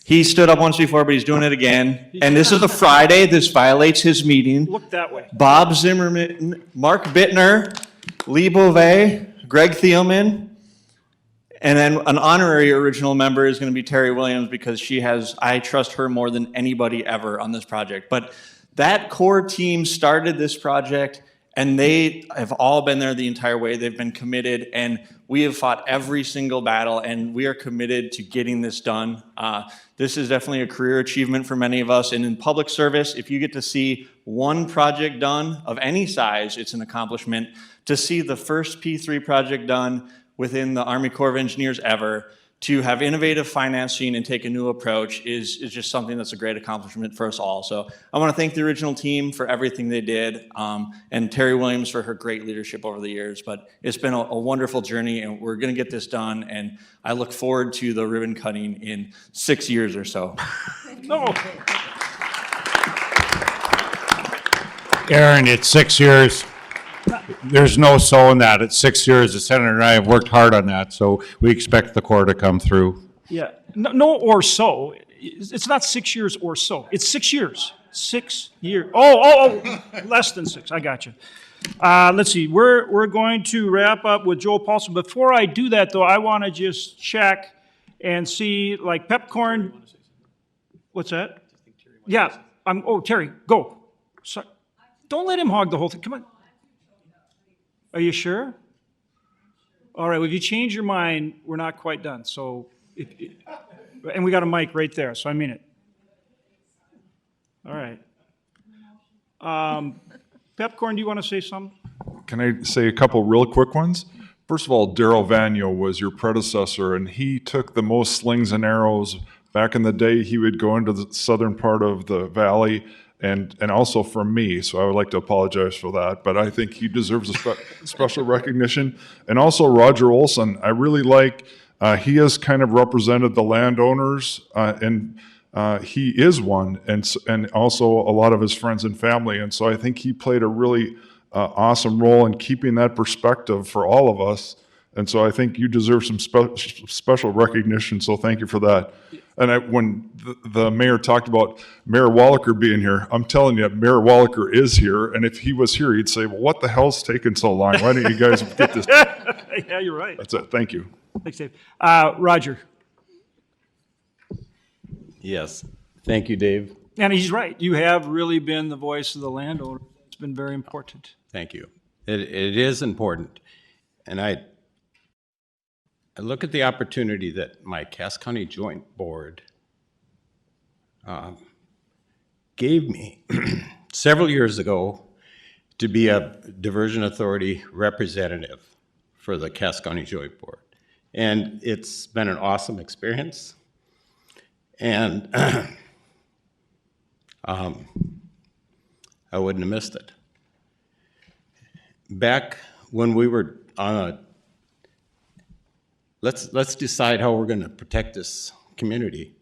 He stood up once before, but he's doing it again. And this is a Friday. This violates his meeting. Look that way. Bob Zimmerman, Mark Bittner, Lee Beauvais, Greg Thielman, and then an honorary original member is going to be Terry Williams because I trust her more than anybody ever on this project. But that core team started this project, and they have all been there the entire way. They've been committed, and we have fought every single battle, and we are committed to getting this done. This is definitely a career achievement for many of us, and in public service, if you get to see one project done of any size, it's an accomplishment. To see the first P3 project done within the Army Corps of Engineers ever, to have innovative financing and take a new approach is just something that's a great accomplishment for us all. So I want to thank the original team for everything they did, and Terry Williams for her great leadership over the years. But it's been a wonderful journey, and we're going to get this done, and I look forward to the ribbon cutting in 6 years or so. No. Aaron, it's 6 years. There's no so in that. It's 6 years. The Senator and I have worked hard on that, so we expect the Corps to come through. Yeah. No or so. It's not 6 years or so. It's 6 years. 6 years. Oh, less than six. I got you. Let's see. We're going to wrap up with Joel Paulson. Before I do that, though, I want to just check and see, like Pepcorn. What's that? Yeah. Terry, go. Sorry. Don't let him hog the whole thing. Come on. Are you sure? All right, well, if you change your mind, we're not quite done. So, and we got a mic right there, so I mean it. All right. Pepcorn, do you want to say something? can I say a couple real quick ones? First of all, Daryl Vanyo was your predecessor, and he took the most slings and arrows. Back in the day, he would go into the southern part of the valley, and also from me, so I would like to apologize for that, but I think he deserves a special recognition. And also Roger Olson, I really like, he has kind of represented the landowners, and he is one, and also a lot of his friends and family, and so I think he played a really awesome role in keeping that perspective for all of us. And so I think you deserve some special recognition, so thank you for that. And when the mayor talked about Mayor Wallaker being here, I'm telling you, Mayor Wallaker is here, and if he was here, he'd say, well, what the hell's taking so long? Why don't you guys get this? Yeah, you're right. That's it. Thank you. Thanks, Dave. Roger. Yes. Thank you, Dave. And he's right. You have really been the voice of the landowner. It's been very important. Thank you. It is important. And I look at the opportunity that my Cass County Joint Board gave me several years ago to be a Diversion Authority representative for the Cass County Joint Board. And it's been an awesome experience. And I wouldn't have missed it. Back when we were on a, let's decide how we're going to protect this community.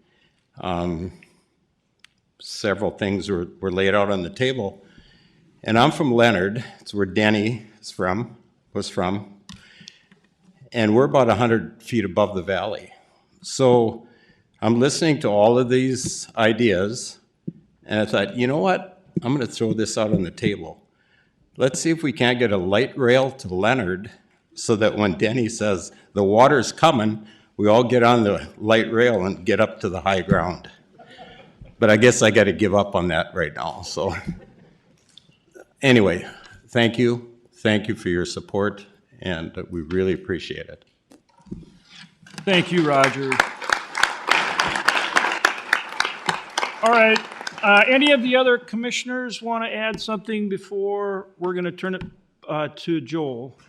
Several things were laid out on the table. And I'm from Leonard. It's where Denny was from. And we're about 100 feet above the valley. So I'm listening to all of these ideas, and I thought, you know what? I'm going to throw this out on the table. Let's see if we can't get a light rail to Leonard so that when Denny says the water's coming, we all get on the light rail and get up to the high ground. But I guess I got to give up on that right now. So anyway, thank you. Thank you for your support, and we really appreciate it. Thank you, Roger. All right. Any of the other commissioners want to add something before we're going to turn it to Joel?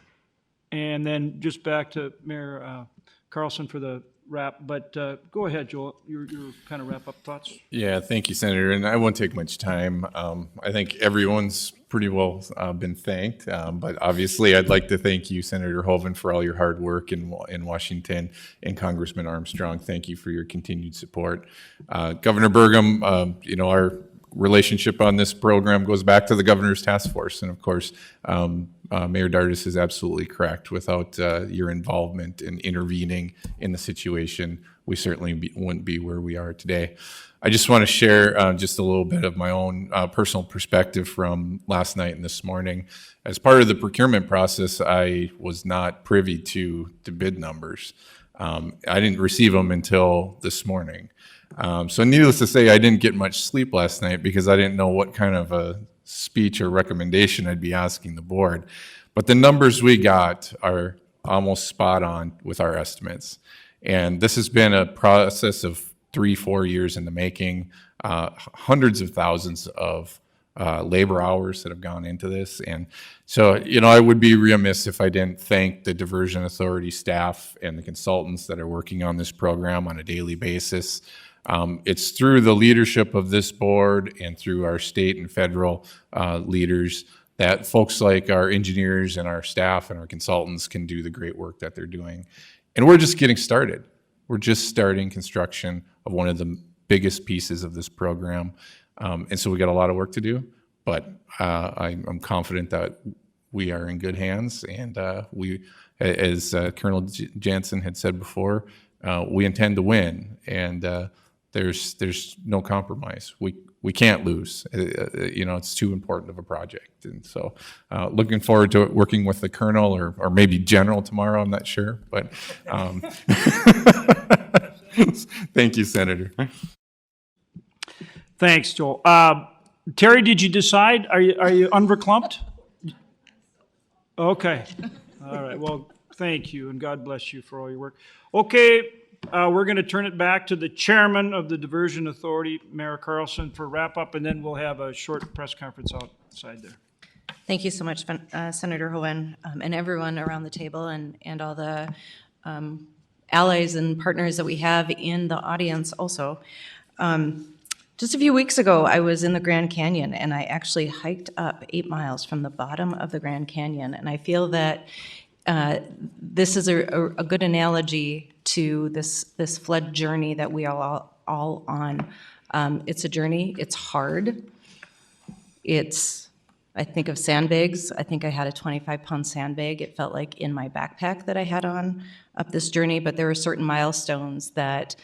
And then just back to Mayor Carlson for the wrap. But go ahead, Joel, your kind of wrap-up thoughts. Yeah, thank you, Senator. And I won't take much time. I think everyone's pretty well been thanked. But obviously, I'd like to thank you, Senator Hoeven, for all your hard work in Washington, and Congressman Armstrong. Thank you for your continued support. Governor Burgum, our relationship on this program goes back to the governor's task force. And of course, Mayor Dardis is absolutely correct. Without your involvement in intervening in the situation, we certainly wouldn't be where we are today. I just want to share just a little bit of my own personal perspective from last night and this morning. As part of the procurement process, I was not privy to the bid numbers. I didn't receive them until this morning. So needless to say, I didn't get much sleep last night because I didn't know what kind of a speech or recommendation I'd be asking the board. But the numbers we got are almost spot on with our estimates. And this has been a process of 3-4 years in the making, hundreds of thousands of labor hours that have gone into this. And so, I would be remiss if I didn't thank the Diversion Authority staff and the consultants that are working on this program on a daily basis. It's through the leadership of this board and through our state and federal leaders that folks like our engineers and our staff and our consultants can do the great work that they're doing. And we're just getting started. We're just starting construction of one of the biggest pieces of this program. And so we got a lot of work to do, but I'm confident that we are in good hands. And we, as Colonel Jansen had said before, we intend to win. And there's no compromise. We can't lose. It's too important of a project. And so looking forward to working with the Colonel or maybe General tomorrow, I'm not sure. But thank you, Senator. Thanks, Joel. Terry, did you decide? Are you unverklumped? Okay. All right. Well, thank you, and God bless you for all your work. Okay. We're going to turn it back to the chairman of the Diversion Authority, Mayor Carlson, for wrap-up, and then we'll have a short press conference outside there. Thank you so much, Senator Hoven, and everyone around the table and all the allies and partners that we have in the audience also. Just a few weeks ago, I was in the Grand Canyon, and I actually hiked up 8 miles from the bottom of the Grand Canyon, and I feel that this is a good analogy to this flood journey that we are all on. It's a journey. It's hard. I think of sandbags. I think I had a 25-pound sandbag. It felt like in my backpack that I had on up this journey, but there were certain milestones that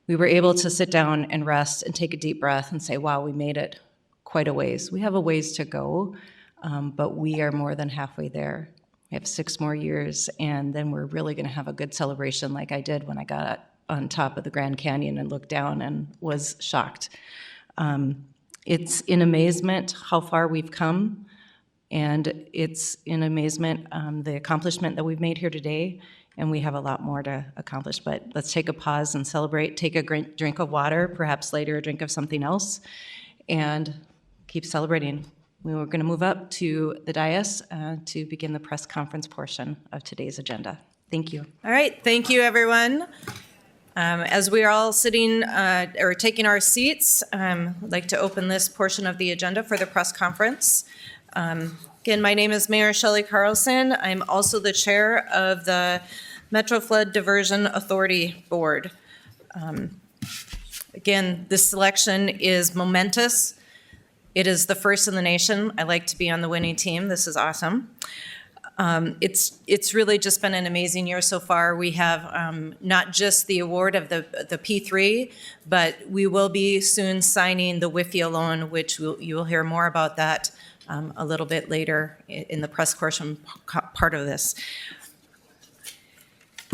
we were able to sit down and rest and take a deep breath and say, wow, we made it quite a ways. We have a ways to go, but we are more than halfway there. We have 6 more years, and then we're really going to have a good celebration like I did when I got on top of the Grand Canyon and looked down and was shocked. It's in amazement how far we've come, and it's in amazement the accomplishment that we've made here today, and we have a lot more to accomplish. But let's take a pause and celebrate, take a drink of water, perhaps later a drink of something else, and keep celebrating. We were going to move up to the dais to begin the press conference portion of today's agenda. Thank you. All right, thank you, everyone. As we are all sitting or taking our seats, I'd like to open this portion of the agenda for the press conference. Again, my name is Mayor Shelley Carlson. I'm also the chair of the Metro Flood Diversion Authority Board. Again, this selection is momentous. It is the first in the nation. I like to be on the winning team. This is awesome. It's really just been an amazing year so far. We have not just the award of the P3, but we will be soon signing the WIFIA loan, which you will hear more about that a little bit later in the press portion part of this.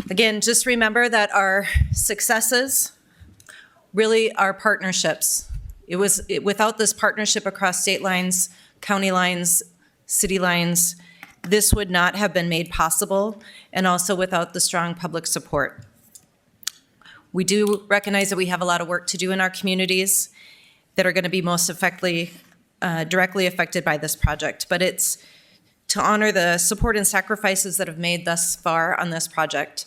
Again, just remember that our successes really are partnerships. Without this partnership across state lines, county lines, city lines, this would not have been made possible, and also without the strong public support. We do recognize that we have a lot of work to do in our communities that are going to be most directly affected by this project, but it's to honor the support and sacrifices that have made thus far on this project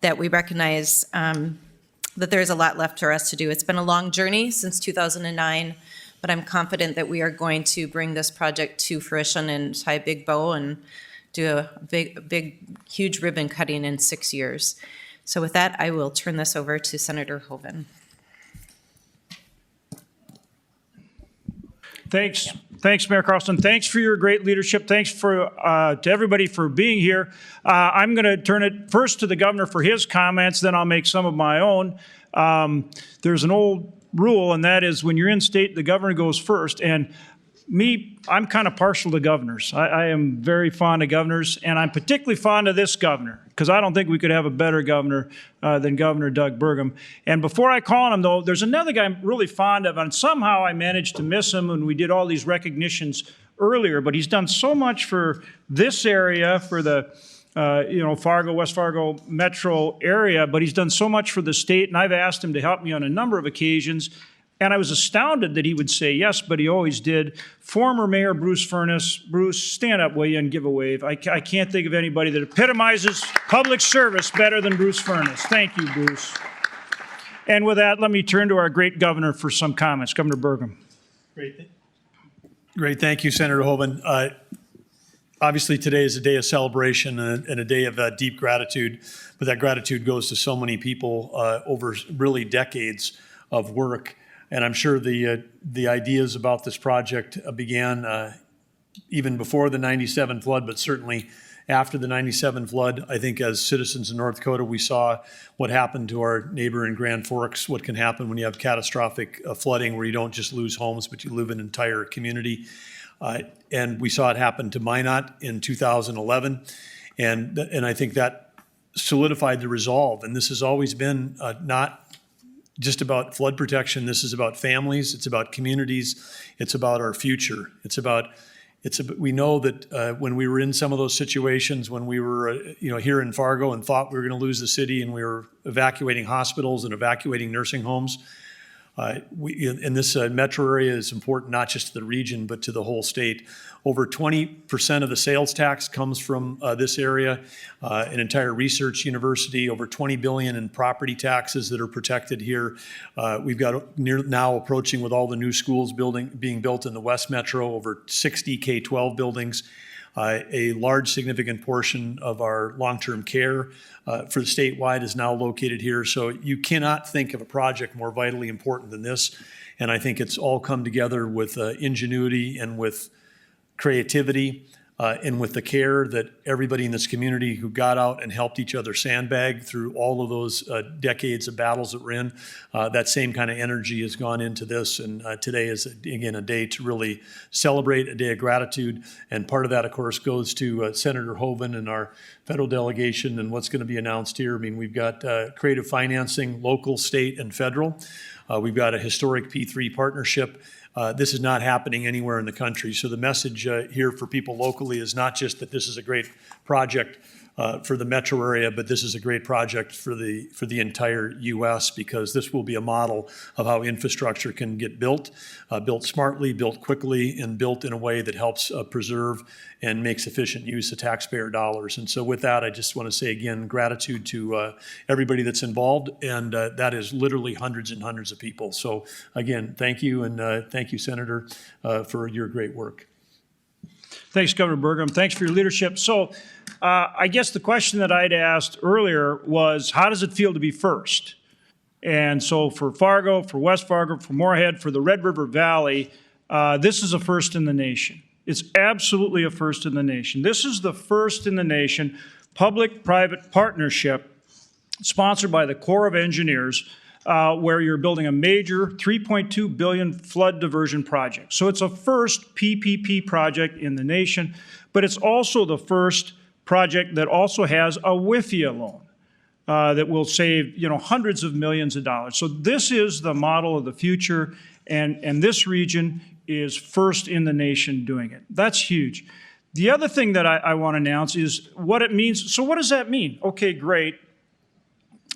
that we recognize that there's a lot left for us to do. It's been a long journey since 2009, but I'm confident that we are going to bring this project to fruition and tie a big bow and do a big, huge ribbon cutting in 6 years. So with that, I will turn this over to Senator Hoven. Thanks, Mayor Carlson. Thanks for your great leadership. Thanks to everybody for being here. I'm going to turn it first to the governor for his comments, then I'll make some of my own. There's an old rule, and that is when you're in state, the governor goes first. And me, I'm kind of partial to governors. I am very fond of governors, and I'm particularly fond of this governor, because I don't think we could have a better governor than Governor Doug Burgum. And before I call on him, though, there's another guy I'm really fond of, and somehow I managed to miss him when we did all these recognitions earlier, but he's done so much for this area, for the Fargo, West Fargo metro area, but he's done so much for the state, and I've asked him to help me on a number of occasions. And I was astounded that he would say yes, but he always did. Former Mayor Bruce Furness. Bruce, stand up, will you, and give a wave. I can't think of anybody that epitomizes public service better than Bruce Furness. Thank you, Bruce. And with that, let me turn to our great governor for some comments. Governor Burgum. Great. Thank you, Senator Hoven. Obviously, today is a day of celebration and a day of deep gratitude, but that gratitude goes to so many people over really decades of work. And I'm sure the ideas about this project began even before the 97 flood, but certainly after the 97 flood. I think as citizens in North Dakota, we saw what happened to our neighbor in Grand Forks, what can happen when you have catastrophic flooding where you don't just lose homes, but you lose an entire community. And we saw it happen to Minot in 2011. And I think that solidified the resolve. And this has always been not just about flood protection. This is about families. It's about communities. It's about our future. We know that when we were in some of those situations, when we were here in Fargo and thought we were going to lose the city and we were evacuating hospitals and evacuating nursing homes, In this metro area is important not just to the region, but to the whole state. Over 20% of the sales tax comes from this area, an entire research university, over $20 billion in property taxes that are protected here. We've got now approaching with all the new schools being built in the West Metro, over 60 K-12 buildings. A large significant portion of our long-term care for the statewide is now located here. So you cannot think of a project more vitally important than this. And I think it's all come together with ingenuity and with creativity and with the care that everybody in this community who got out and helped each other sandbag through all of those decades of battles that we're in, that same kind of energy has gone into this. And today is, again, a day to really celebrate, a day of gratitude. And part of that, of course, goes to Senator Hoeven and our federal delegation and what's going to be announced here. I mean, we've got creative financing, local, state, and federal. We've got a historic P3 partnership. This is not happening anywhere in the country. So the message here for people locally is not just that this is a great project for the metro area, but this is a great project for the entire U.S. because this will be a model of how infrastructure can get built smartly, built quickly, and built in a way that helps preserve and makes efficient use of taxpayer dollars. And so with that, I just want to say again, gratitude to everybody that's involved, and that is literally hundreds and hundreds of people. So again, thank you, and thank you, Senator, for your great work. Thanks, Governor Burgum. Thanks for your leadership. So I guess the question that I'd asked earlier was, how does it feel to be first? And so for Fargo, for West Fargo, for Moorhead, for the Red River Valley, this is a first in the nation. It's absolutely a first in the nation. This is the first in the nation public-private partnership sponsored by the Corps of Engineers where you're building a major $3.2 billion flood diversion project. So it's a first PPP project in the nation, but it's also the first project that also has a WIFIA loan that will save, hundreds of millions of dollars. So this is the model of the future, and this region is first in the nation doing it. That's huge. The other thing that I want to announce is what it means. So what does that mean? Okay, great.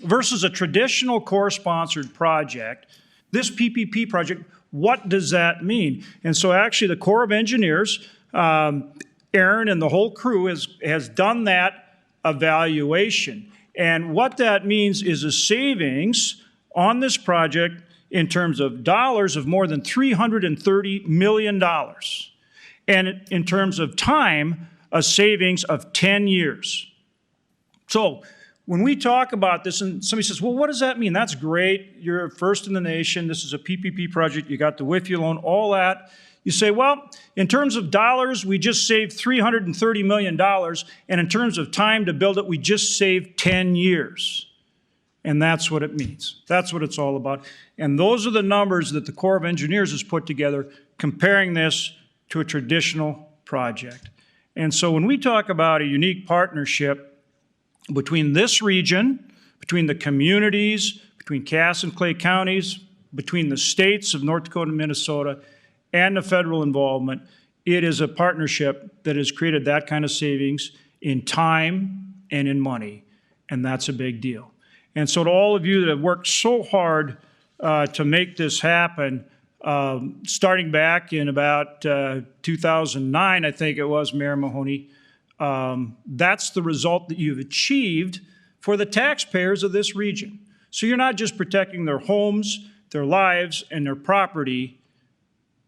Versus a traditional Corps-sponsored project, this PPP project, what does that mean? And so actually the Corps of Engineers, Aaron and the whole crew has done that evaluation. And what that means is a savings on this project in terms of dollars of more than $330 million. And in terms of time, a savings of 10 years. So when we talk about this and somebody says, well, what does that mean? That's great. You're first in the nation. This is a PPP project. You got the WIFIA loan, all that. You say, well, in terms of dollars, we just saved $330 million. And in terms of time to build it, we just saved 10 years. And that's what it means. That's what it's all about. And those are the numbers that the Corps of Engineers has put together, comparing this to a traditional project. And so when we talk about a unique partnership between this region, between the communities, between Cass and Clay counties, between the states of North Dakota and Minnesota, and the federal involvement, it is a partnership that has created that kind of savings in time and in money. And that's a big deal. And so to all of you that have worked so hard to make this happen, starting back in about 2009, I think it was, Mayor Mahoney, that's the result that you've achieved for the taxpayers of this region. So you're not just protecting their homes, their lives, and their property.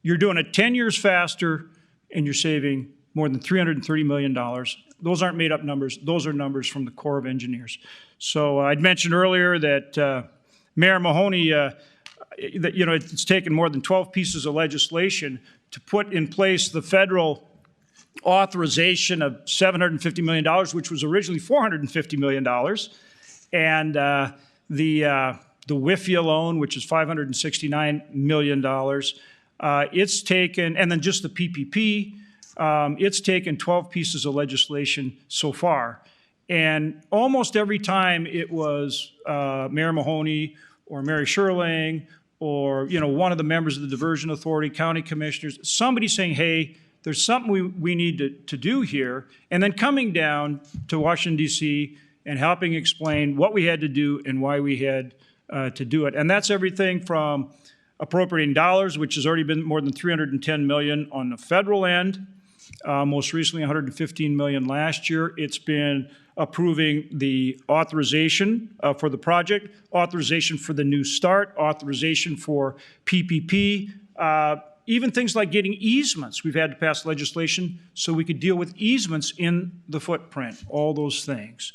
You're doing it 10 years faster, and you're saving more than $330 million. Those aren't made up numbers. Those are numbers from the Corps of Engineers. So I'd mentioned earlier that Mayor Mahoney, it's taken more than 12 pieces of legislation to put in place the federal authorization of $750 million, which was originally $450 million, and the WIFIA loan, which is $569 million. It's taken, and then just the PPP, it's taken 12 pieces of legislation so far. And almost every time it was Mayor Mahoney or Mary Sherling or one of the members of the Diversion Authority, county commissioners, somebody saying, hey, there's something we need to do here, and then coming down to Washington, D.C. and helping explain what we had to do and why we had to do it. And that's everything from appropriating dollars, which has already been more than $310 million on the federal end. Most recently, $115 million last year. It's been approving the authorization for the project, authorization for the new start, authorization for PPP, even things like getting easements. We've had to pass legislation so we could deal with easements in the footprint, all those things.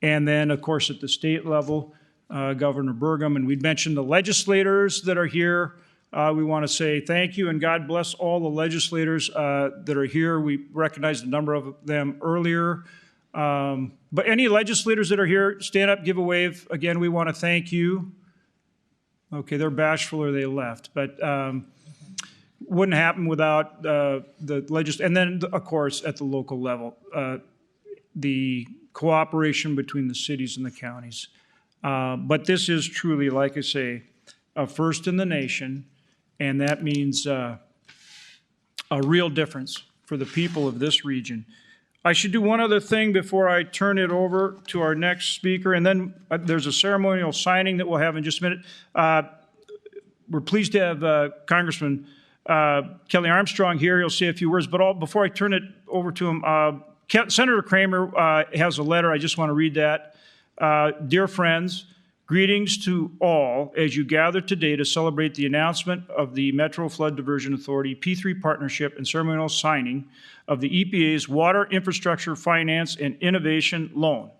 And then, of course, at the state level, Governor Burgum, and we'd mentioned the legislators that are here. We want to say thank you and God bless all the legislators that are here. We recognized a number of them earlier. But any legislators that are here, stand up, give a wave. Again, we want to thank you. Okay, they're bashful or they left, but wouldn't happen without the and then, of course, at the local level, the cooperation between the cities and the counties. But this is truly, like I say, a first in the nation, and that means a real difference for the people of this region. I should do one other thing before I turn it over to our next speaker, and then there's a ceremonial signing that we'll have in just a minute. We're pleased to have Congressman Kelly Armstrong here. He'll say a few words, but before I turn it over to him, Senator Kramer has a letter. I just want to read that. Dear friends, greetings to all as you gather today to celebrate the announcement of the Metro Flood Diversion Authority P3 partnership and ceremonial signing of the EPA's Water Infrastructure Finance and Innovation Loan.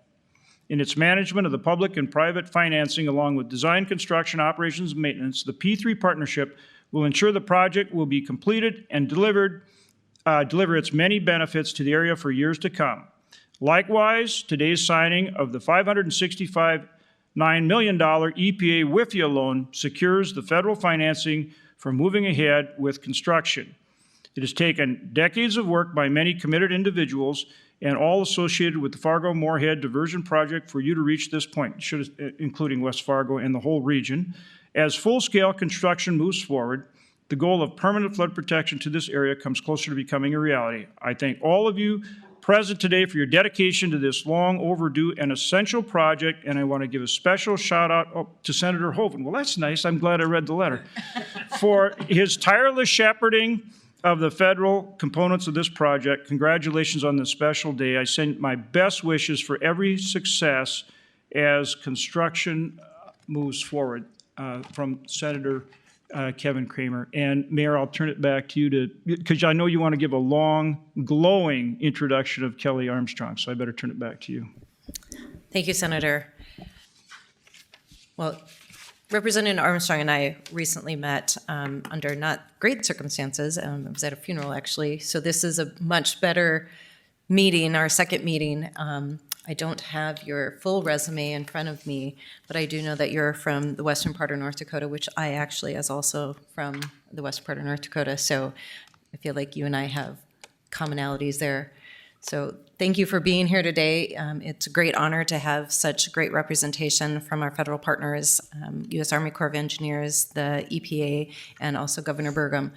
In its management of the public and private financing, along with design, construction, operations, and maintenance, the P3 partnership will ensure the project will be completed and deliver its many benefits to the area for years to come. Likewise, today's signing of the $565.9 million EPA WIFIA loan secures the federal financing for moving ahead with construction. It has taken decades of work by many committed individuals and all associated with the Fargo-Moorhead diversion project for you to reach this point, including West Fargo and the whole region. As full-scale construction moves forward, the goal of permanent flood protection to this area comes closer to becoming a reality. I thank all of you present today for your dedication to this long overdue and essential project, and I want to give a special shout out to Senator Hoeven. Well, that's nice. I'm glad I read the letter. For his tireless shepherding of the federal components of this project. Congratulations on this special day. I send my best wishes for every success as construction moves forward from Senator Kevin Kramer. And Mayor, I'll turn it back to you because I know you want to give a long, glowing introduction of Kelly Armstrong, so I better turn it back to you. Thank you, Senator. Well, Representative Armstrong and I recently met under not great circumstances. I was at a funeral, actually. So this is a much better meeting, our second meeting. I don't have your full resume in front of me, but I do know that you're from the western part of North Dakota, which I actually is also from the western part of North Dakota. So I feel like you and I have commonalities there. So thank you for being here today. It's a great honor to have such great representation from our federal partners, U.S. Army Corps of Engineers, the EPA, and also Governor Burgum.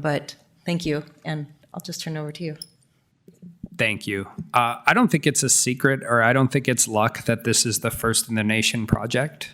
But thank you, and I'll just turn it over to you. Thank you. I don't think it's a secret, or I don't think it's luck that this is the first in the nation project.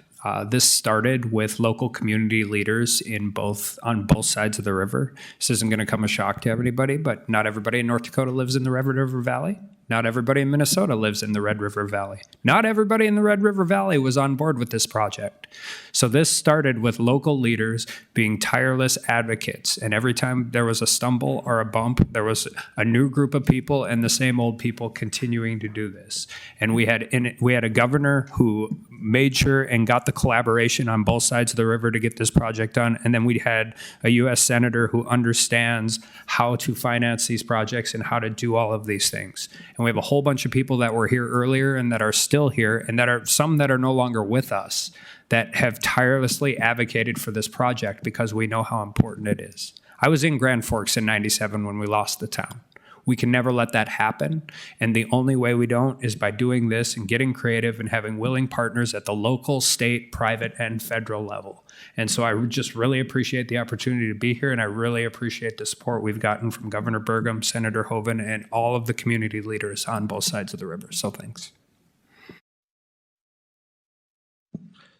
This started with local community leaders on both sides of the river. This isn't going to come as a shock to everybody, but not everybody in North Dakota lives in the Red River Valley. Not everybody in Minnesota lives in the Red River Valley. Not everybody in the Red River Valley was on board with this project. So this started with local leaders being tireless advocates. And every time there was a stumble or a bump, there was a new group of people and the same old people continuing to do this. And we had a governor who made sure and got the collaboration on both sides of the river to get this project done. And then we had a U.S. Senator who understands how to finance these projects and how to do all of these things. And we have a whole bunch of people that were here earlier and that are still here, and that are some that are no longer with us, that have tirelessly advocated for this project because we know how important it is. I was in Grand Forks in '97 when we lost the town. We can never let that happen. And the only way we don't is by doing this and getting creative and having willing partners at the local, state, private, and federal level. And so I just really appreciate the opportunity to be here, and I really appreciate the support we've gotten from Governor Burgum, Senator Hoeven, and all of the community leaders on both sides of the river. So thanks.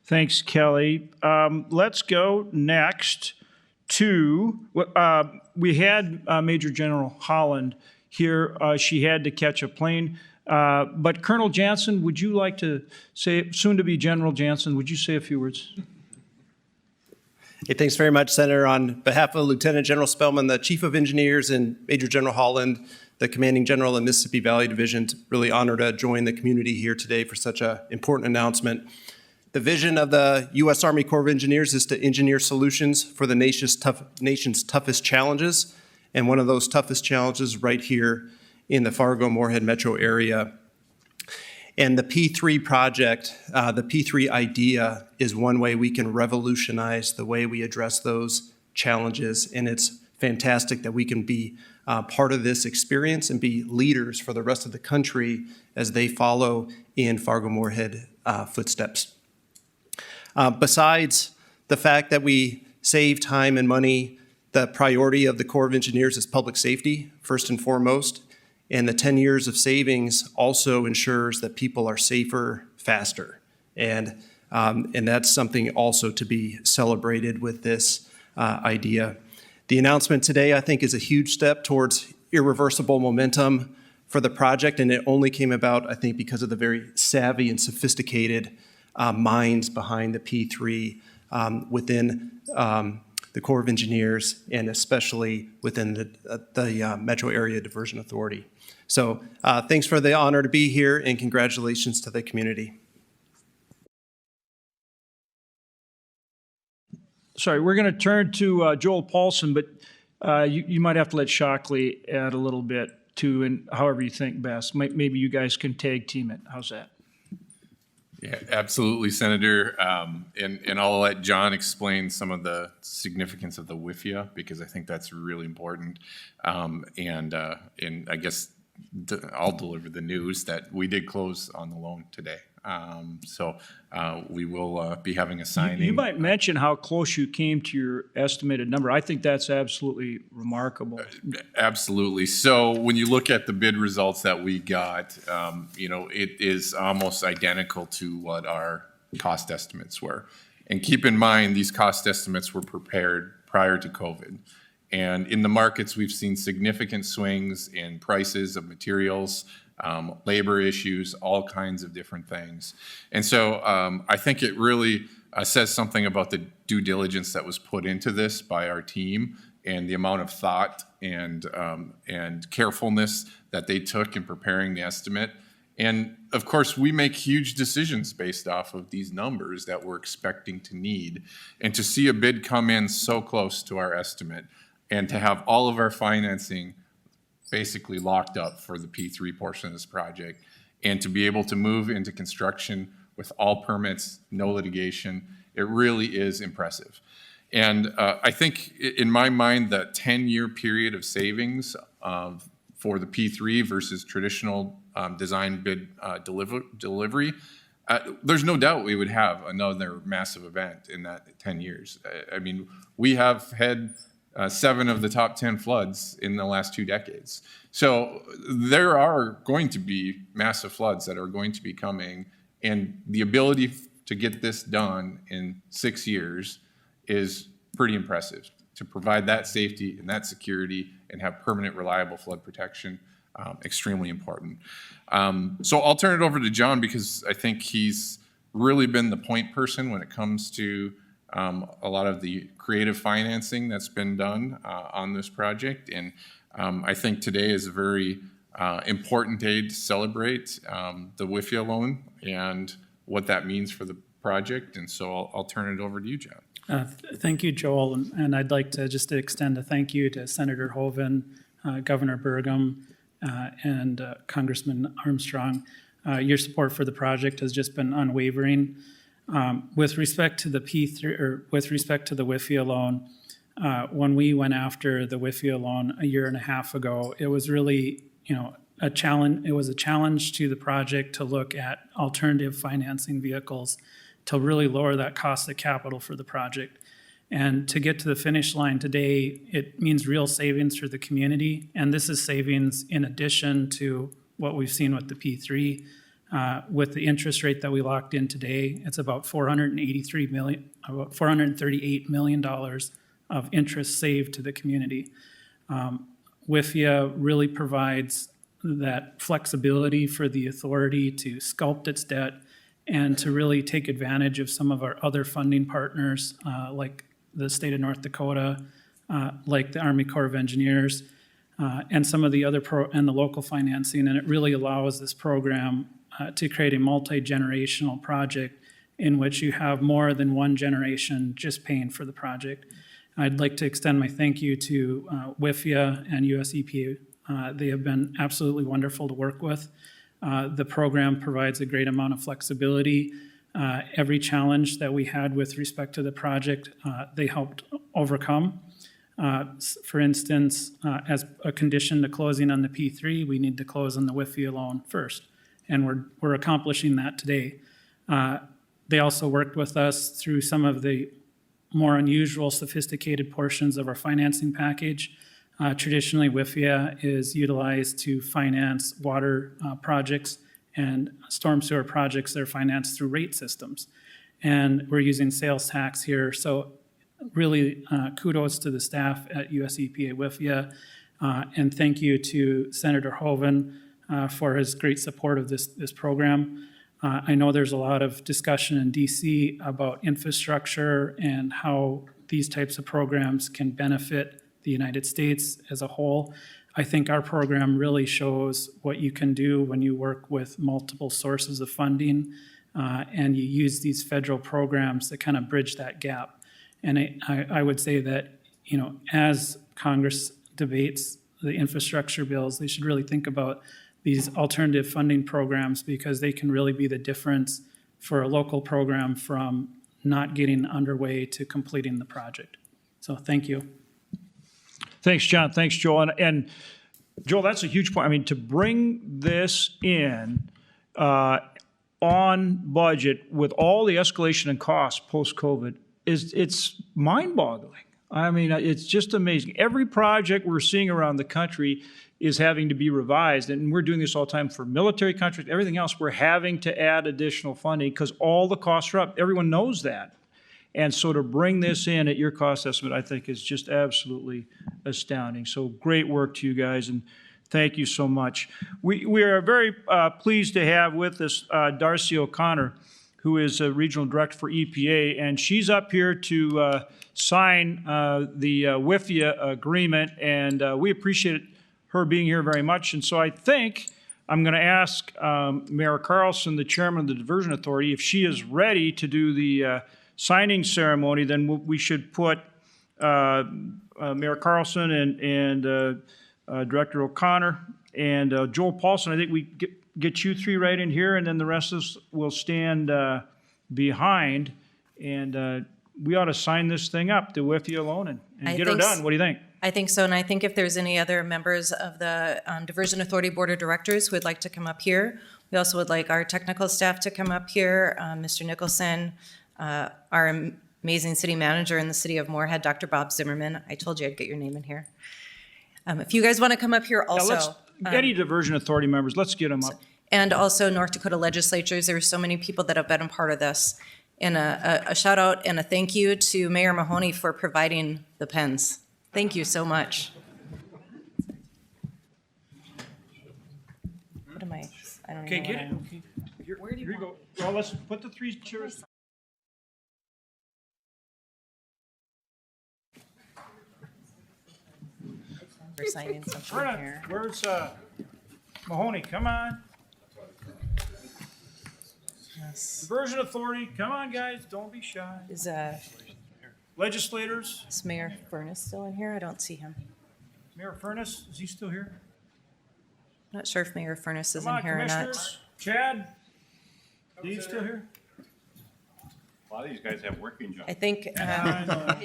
Thanks, Kelly. Let's go next to, we had Major General Holland here. She had to catch a plane. But Colonel Jansen, would you like to say, soon to be General Jansen, would you say a few words? Hey, thanks very much, Senator. On behalf of Lieutenant General Spellman, the Chief of Engineers, and Major General Holland, the Commanding General in Mississippi Valley Division, really honored to join the community here today for such an important announcement. The vision of the U.S. Army Corps of Engineers is to engineer solutions for the nation's toughest challenges, and one of those toughest challenges right here in the Fargo-Moorhead metro area. And the P3 project, the P3 idea is one way we can revolutionize the way we address those challenges. And it's fantastic that we can be part of this experience and be leaders for the rest of the country as they follow in Fargo-Moorhead footsteps. Besides the fact that we save time and money, the priority of the Corps of Engineers is public safety, first and foremost. And the 10 years of savings also ensures that people are safer, faster. And that's something also to be celebrated with this idea. The announcement today, I think, is a huge step towards irreversible momentum for the project. And it only came about, I think, because of the very savvy and sophisticated minds behind the P3 within the Corps of Engineers, and especially within the Metro Area Diversion Authority. So thanks for the honor to be here, and congratulations to the community. Sorry, we're going to turn to Joel Paulson, but you might have to let Shockley add a little bit too, and however you think best. Maybe you guys can tag team it. How's that? Yeah, absolutely, Senator. And I'll let John explain some of the significance of the WIFIA, because I think that's really important. And I guess I'll deliver the news that we did close on the loan today. So we will be having a signing. You might mention how close you came to your estimated number. I think that's absolutely remarkable. Absolutely. So when you look at the bid results that we got, it is almost identical to what our cost estimates were. And keep in mind, these cost estimates were prepared prior to COVID. And in the markets, we've seen significant swings in prices of materials, labor issues, all kinds of different things. And so I think it really says something about the due diligence that was put into this by our team, and the amount of thought and carefulness that they took in preparing the estimate. And of course, we make huge decisions based off of these numbers that we're expecting to need. And to see a bid come in so close to our estimate, and to have all of our financing basically locked up for the P3 portion of this project, and to be able to move into construction with all permits, no litigation, it really is impressive. And I think in my mind, that 10-year period of savings for the P3 versus traditional design bid delivery, there's no doubt we would have another massive event in that 10 years. I mean, we have had 7 of the top 10 floods in the last 2 decades. So there are going to be massive floods that are going to be coming, and the ability to get this done in 6 years is pretty impressive. To provide that safety and that security and have permanent, reliable flood protection, extremely important. So I'll turn it over to John, because I think he's really been the point person when it comes to a lot of the creative financing that's been done on this project. And I think today is a very important day to celebrate the WIFIA loan and what that means for the project. And so I'll turn it over to you, John. Thank you, Joel. And I'd like to just extend a thank you to Senator Hoeven, Governor Burgum, and Congressman Armstrong. Your support for the project has just been unwavering. With respect to the P3, or with respect to the WIFIA loan, when we went after the WIFIA loan a year and a half ago, it was really, a challenge. It was a challenge to the project to look at alternative financing vehicles to really lower that cost of capital for the project. And to get to the finish line today, it means real savings for the community. And this is savings in addition to what we've seen with the P3 With the interest rate that we locked in today, it's about $438 million of interest saved to the community. WIFIA really provides that flexibility for the authority to sculpt its debt and to really take advantage of some of our other funding partners, like the state of North Dakota, like the Army Corps of Engineers, and some of the other and the local financing. And it really allows this program to create a multi-generational project in which you have more than one generation just paying for the project. I'd like to extend my thank you to WIFIA and US EPA. They have been absolutely wonderful to work with. The program provides a great amount of flexibility. Every challenge that we had with respect to the project, they helped overcome. For instance, as a condition to closing on the P3, we need to close on the WIFIA loan first, and we're accomplishing that today. They also worked with us through some of the more unusual, sophisticated portions of our financing package. Traditionally, WIFIA is utilized to finance water projects and storm sewer projects that are financed through rate systems. And we're using sales tax here. So really kudos to the staff at US EPA WIFIA. And thank you to Senator Hoeven for his great support of this program. I know there's a lot of discussion in DC about infrastructure and how these types of programs can benefit the United States as a whole. I think our program really shows what you can do when you work with multiple sources of funding and you use these federal programs to kind of bridge that gap. And I would say that, you know, as Congress debates the infrastructure bills, they should really think about these alternative funding programs because they can really be the difference for a local program from not getting underway to completing the project. So thank you. Thanks, John. Thanks, Joel. And Joel, that's a huge point. I mean, to bring this in on budget with all the escalation in costs post-COVID it's mind-boggling. I mean, it's just amazing. Every project we're seeing around the country is having to be revised, and we're doing this all the time for military contracts, everything else. We're having to add additional funding because all the costs are up. Everyone knows that. And so to bring this in at your cost estimate, I think is just absolutely astounding. So great work to you guys, and thank you so much. We are very pleased to have with us Darcy O'Connor, who is a regional director for EPA, and she's up here to sign the WIFIA agreement, and we appreciate her being here very much. And so I think I'm going to ask Mayor Carlson, the chairman of the Diversion Authority, if she is ready to do the signing ceremony. Then we should put Mayor Carlson and Director O'Connor and Joel Paulson. I think we get you three right in here, and then the rest of us will stand behind, and we ought to sign this thing up, the WIFIA loan, and get her done. What do you think? I think so, and I think if there's any other members of the Diversion Authority Board of Directors who would like to come up here, we also would like our technical staff to come up here, Mr. Nicholson, our amazing city manager in the city of Moorhead, Dr. Bob Zimmerman. I told you I'd get your name in here. If you guys want to come up here also. Any Diversion Authority members, let's get them up. And also North Dakota legislatures. There are so many people that have been a part of this. And a shout out and a thank you to Mayor Mahoney for providing the pens. Thank you so much. What am I don't Okay, even know get it. what Okay. Here you go. Well, let's put the three chairs. We're signing something Verna, here. where's Mahoney? Come on. Yes. Diversion Authority, come on, guys. Don't be shy. Is Legislators. Is Mayor Furness still in here? I don't see him. Mayor Furness, is he still here? I'm not sure if Mayor Furness is Come on, in here or not. commissioners. Chad, is he still here? A lot of these guys have working jobs. I think I know.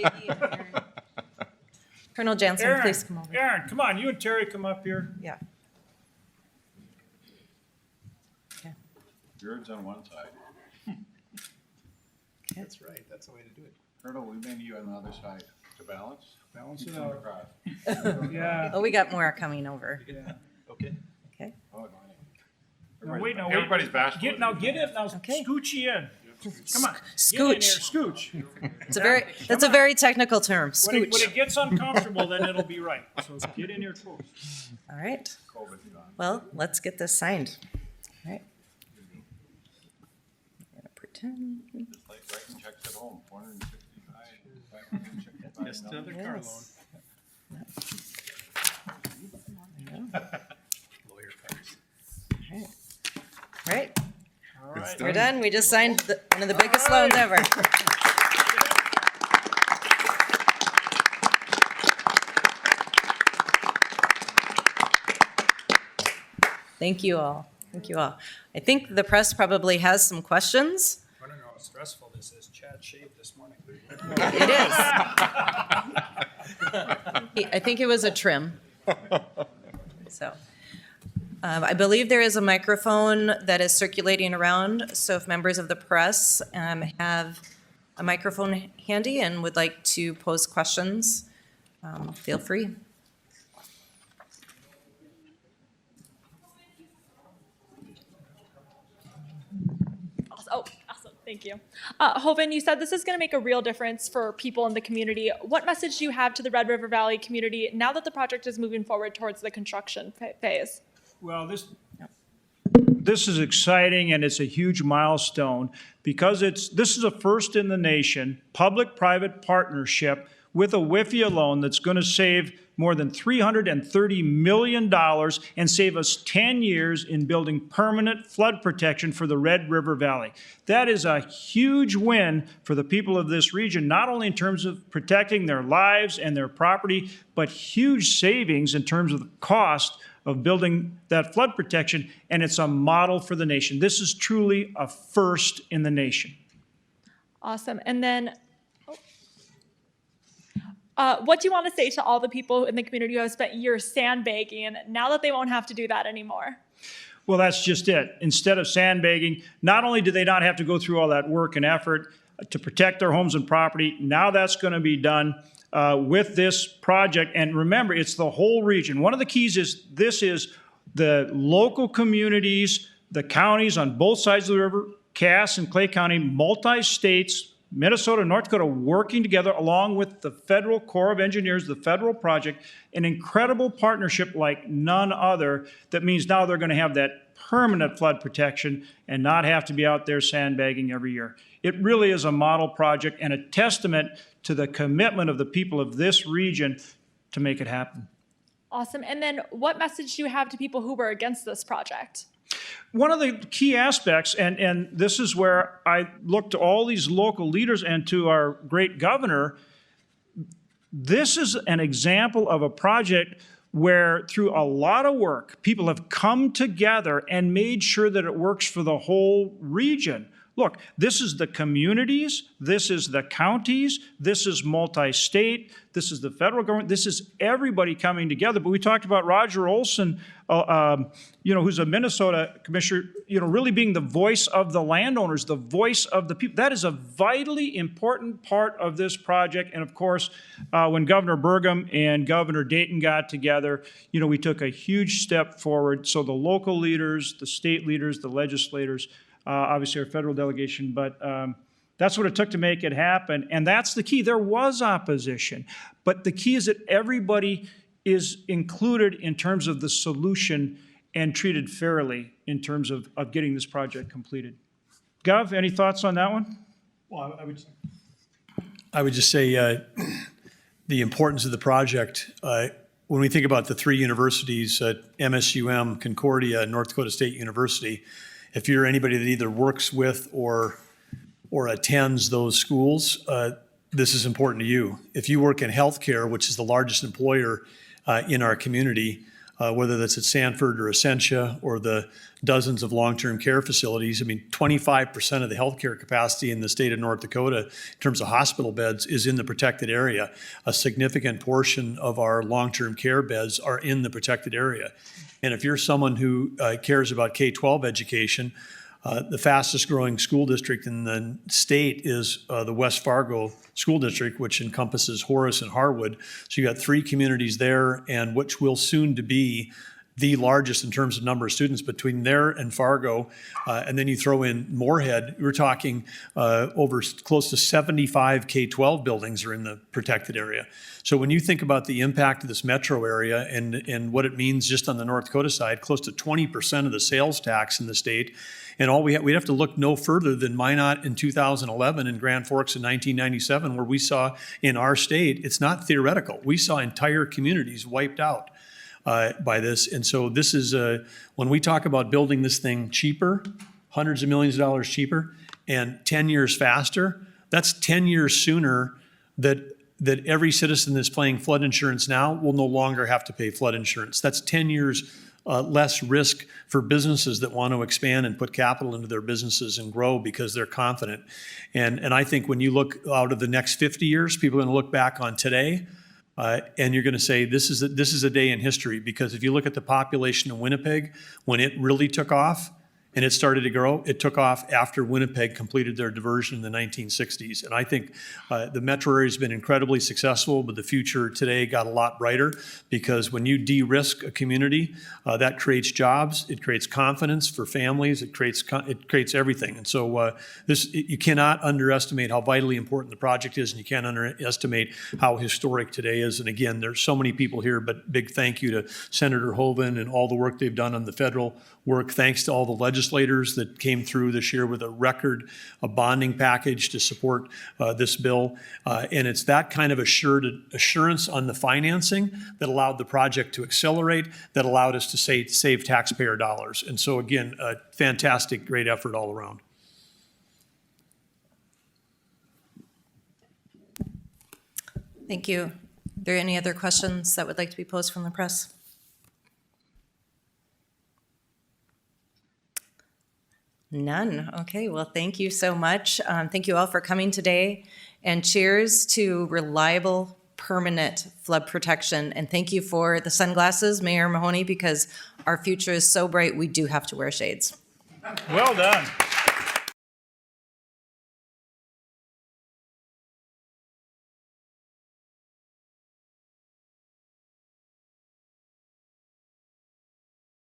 Colonel Jansen, Aaron, please come over. Aaron, come on. You and Terry come up here. Yeah. Beard's on one side. That's right. That's the way to do it. Colonel, we may need you on the other side to balance. Balance Keep it coming out. across. Yeah. Oh, we got more coming over. Yeah. Okay. Okay. Oh, no. Wait, now, wait. Everybody's bashful. Get in, now, scooch you in. Come on. Scooch. Get in here, scooch. That's a very technical term, When scooch. it gets uncomfortable, then it'll be right. So get in here close. All right. Well, let's get this signed. All right. I'm gonna pretend. Just like writing checks at home, $465. Just another car loan. Lawyer cards. All right. We're done. We just signed one of the biggest loans ever. Thank you all. Thank you all. I think the press probably has some questions. I don't know how stressful this is. Chad shaved this morning. It is. I think it was a trim. So, I believe there is a microphone that is circulating around. So if members of the press have a microphone handy and would like to pose questions, feel free. Oh, awesome. Thank you. Hovind, you said this is going to make a real difference for people in the community. What message do you have to the Red River Valley community now that the project is moving forward towards the construction phase? Well, this is exciting, and it's a huge milestone because this is a first in the nation public-private partnership with a WIFIA loan that's going to save more than $330 million and save us 10 years in building permanent flood protection for the Red River Valley. That is a huge win for the people of this region, not only in terms of protecting their lives and their property, but huge savings in terms of the cost of building that flood protection, and it's a model for the nation. This is truly a first in the nation. Awesome. And then, what do you want to say to all the people in the community who have spent years sandbagging now that they won't have to do that anymore? Well, that's just it. Instead of sandbagging, not only do they not have to go through all that work and effort to protect their homes and property, now that's going to be done with this project. And remember, it's the whole region. One of the keys is this is the local communities, the counties on both sides of the river, Cass and Clay County, multi-states, Minnesota and North Dakota working together along with the Federal Corps of Engineers, the federal project, an incredible partnership like none other that means now they're going to have that permanent flood protection and not have to be out there sandbagging every year. It really is a model project and a testament to the commitment of the people of this region to make it happen. Awesome. And then what message do you have to people who were against this project? One of the key aspects, and this is where I look to all these local leaders and to our great governor, this is an example of a project where through a lot of work, people have come together and made sure that it works for the whole region. Look, this is the communities, this is the counties, this is multi-state, this is the federal government, this is everybody coming together. But we talked about Roger Olson, who's a Minnesota commissioner, really being the voice of the landowners, the voice of the people. That is a vitally important part of this project. And of course, when Governor Burgum and Governor Dayton got together, we took a huge step forward. So the local leaders, the state leaders, the legislators, obviously our federal delegation, but that's what it took to make it happen. And that's the key. There was opposition, but the key is that everybody is included in terms of the solution and treated fairly in terms of getting this project completed. Gov, any thoughts on that one? Well, I would just say the importance of the project. When we think about the three universities, MSUM, Concordia, and North Dakota State University, if you're anybody that either works with or attends those schools, this is important to you. If you work in healthcare, which is the largest employer in our community, whether that's at Sanford or Essentia or the dozens of long-term care facilities, 25% of the healthcare capacity in the state of North Dakota in terms of hospital beds is in the protected area. A significant portion of our long-term care beds are in the protected area. And if you're someone who cares about K-12 education, the fastest growing school district in the state is the West Fargo School District, which encompasses Horace and Harwood. So you got three communities there, and which will soon to be the largest in terms of number of students between there and Fargo, and then you throw in Moorhead, we're talking over close to 75 K-12 buildings are in the protected area. So when you think about the impact of this metro area and what it means just on the North Dakota side, close to 20% of the sales tax in the state, and we'd have to look no further than Minot in 2011 and Grand Forks in 1997, where we saw in our state, it's not theoretical, we saw entire communities wiped out by this. And so this is, when we talk about building this thing cheaper, hundreds of millions of dollars cheaper, and 10 years faster, that's 10 years sooner that every citizen that's paying flood insurance now will no longer have to pay flood insurance. That's 10 years less risk for businesses that want to expand and put capital into their businesses and grow because they're confident. And I think when you look out of the next 50 years, people are going to look back on today and you're going to say, this is a day in history, because if you look at the population of Winnipeg, when it really took off and it started to grow, it took off after Winnipeg completed their diversion in the 1960s. And I think the metro area has been incredibly successful, but the future today got a lot brighter, because when you de-risk a community, that creates jobs, it creates confidence for families, it creates everything. And so you cannot underestimate how vitally important the project is, and you can't underestimate how historic today is. And again, there's so many people here, but big thank you to Senator Hoeven and all the work they've done on the federal work. Thanks to all the legislators that came through this year with a bonding package to support this bill. And it's that kind of assurance on the financing that allowed the project to accelerate, that allowed us to save taxpayer dollars. And so again, a fantastic, great effort all around. Thank you. Are there any other questions that would like to be posed from the press? None. Okay, well, thank you so much. Thank you all for coming today, and cheers to reliable, permanent flood protection. And thank you for the sunglasses, Mayor Mahoney, because our future is so bright, we do have to wear shades. Well done.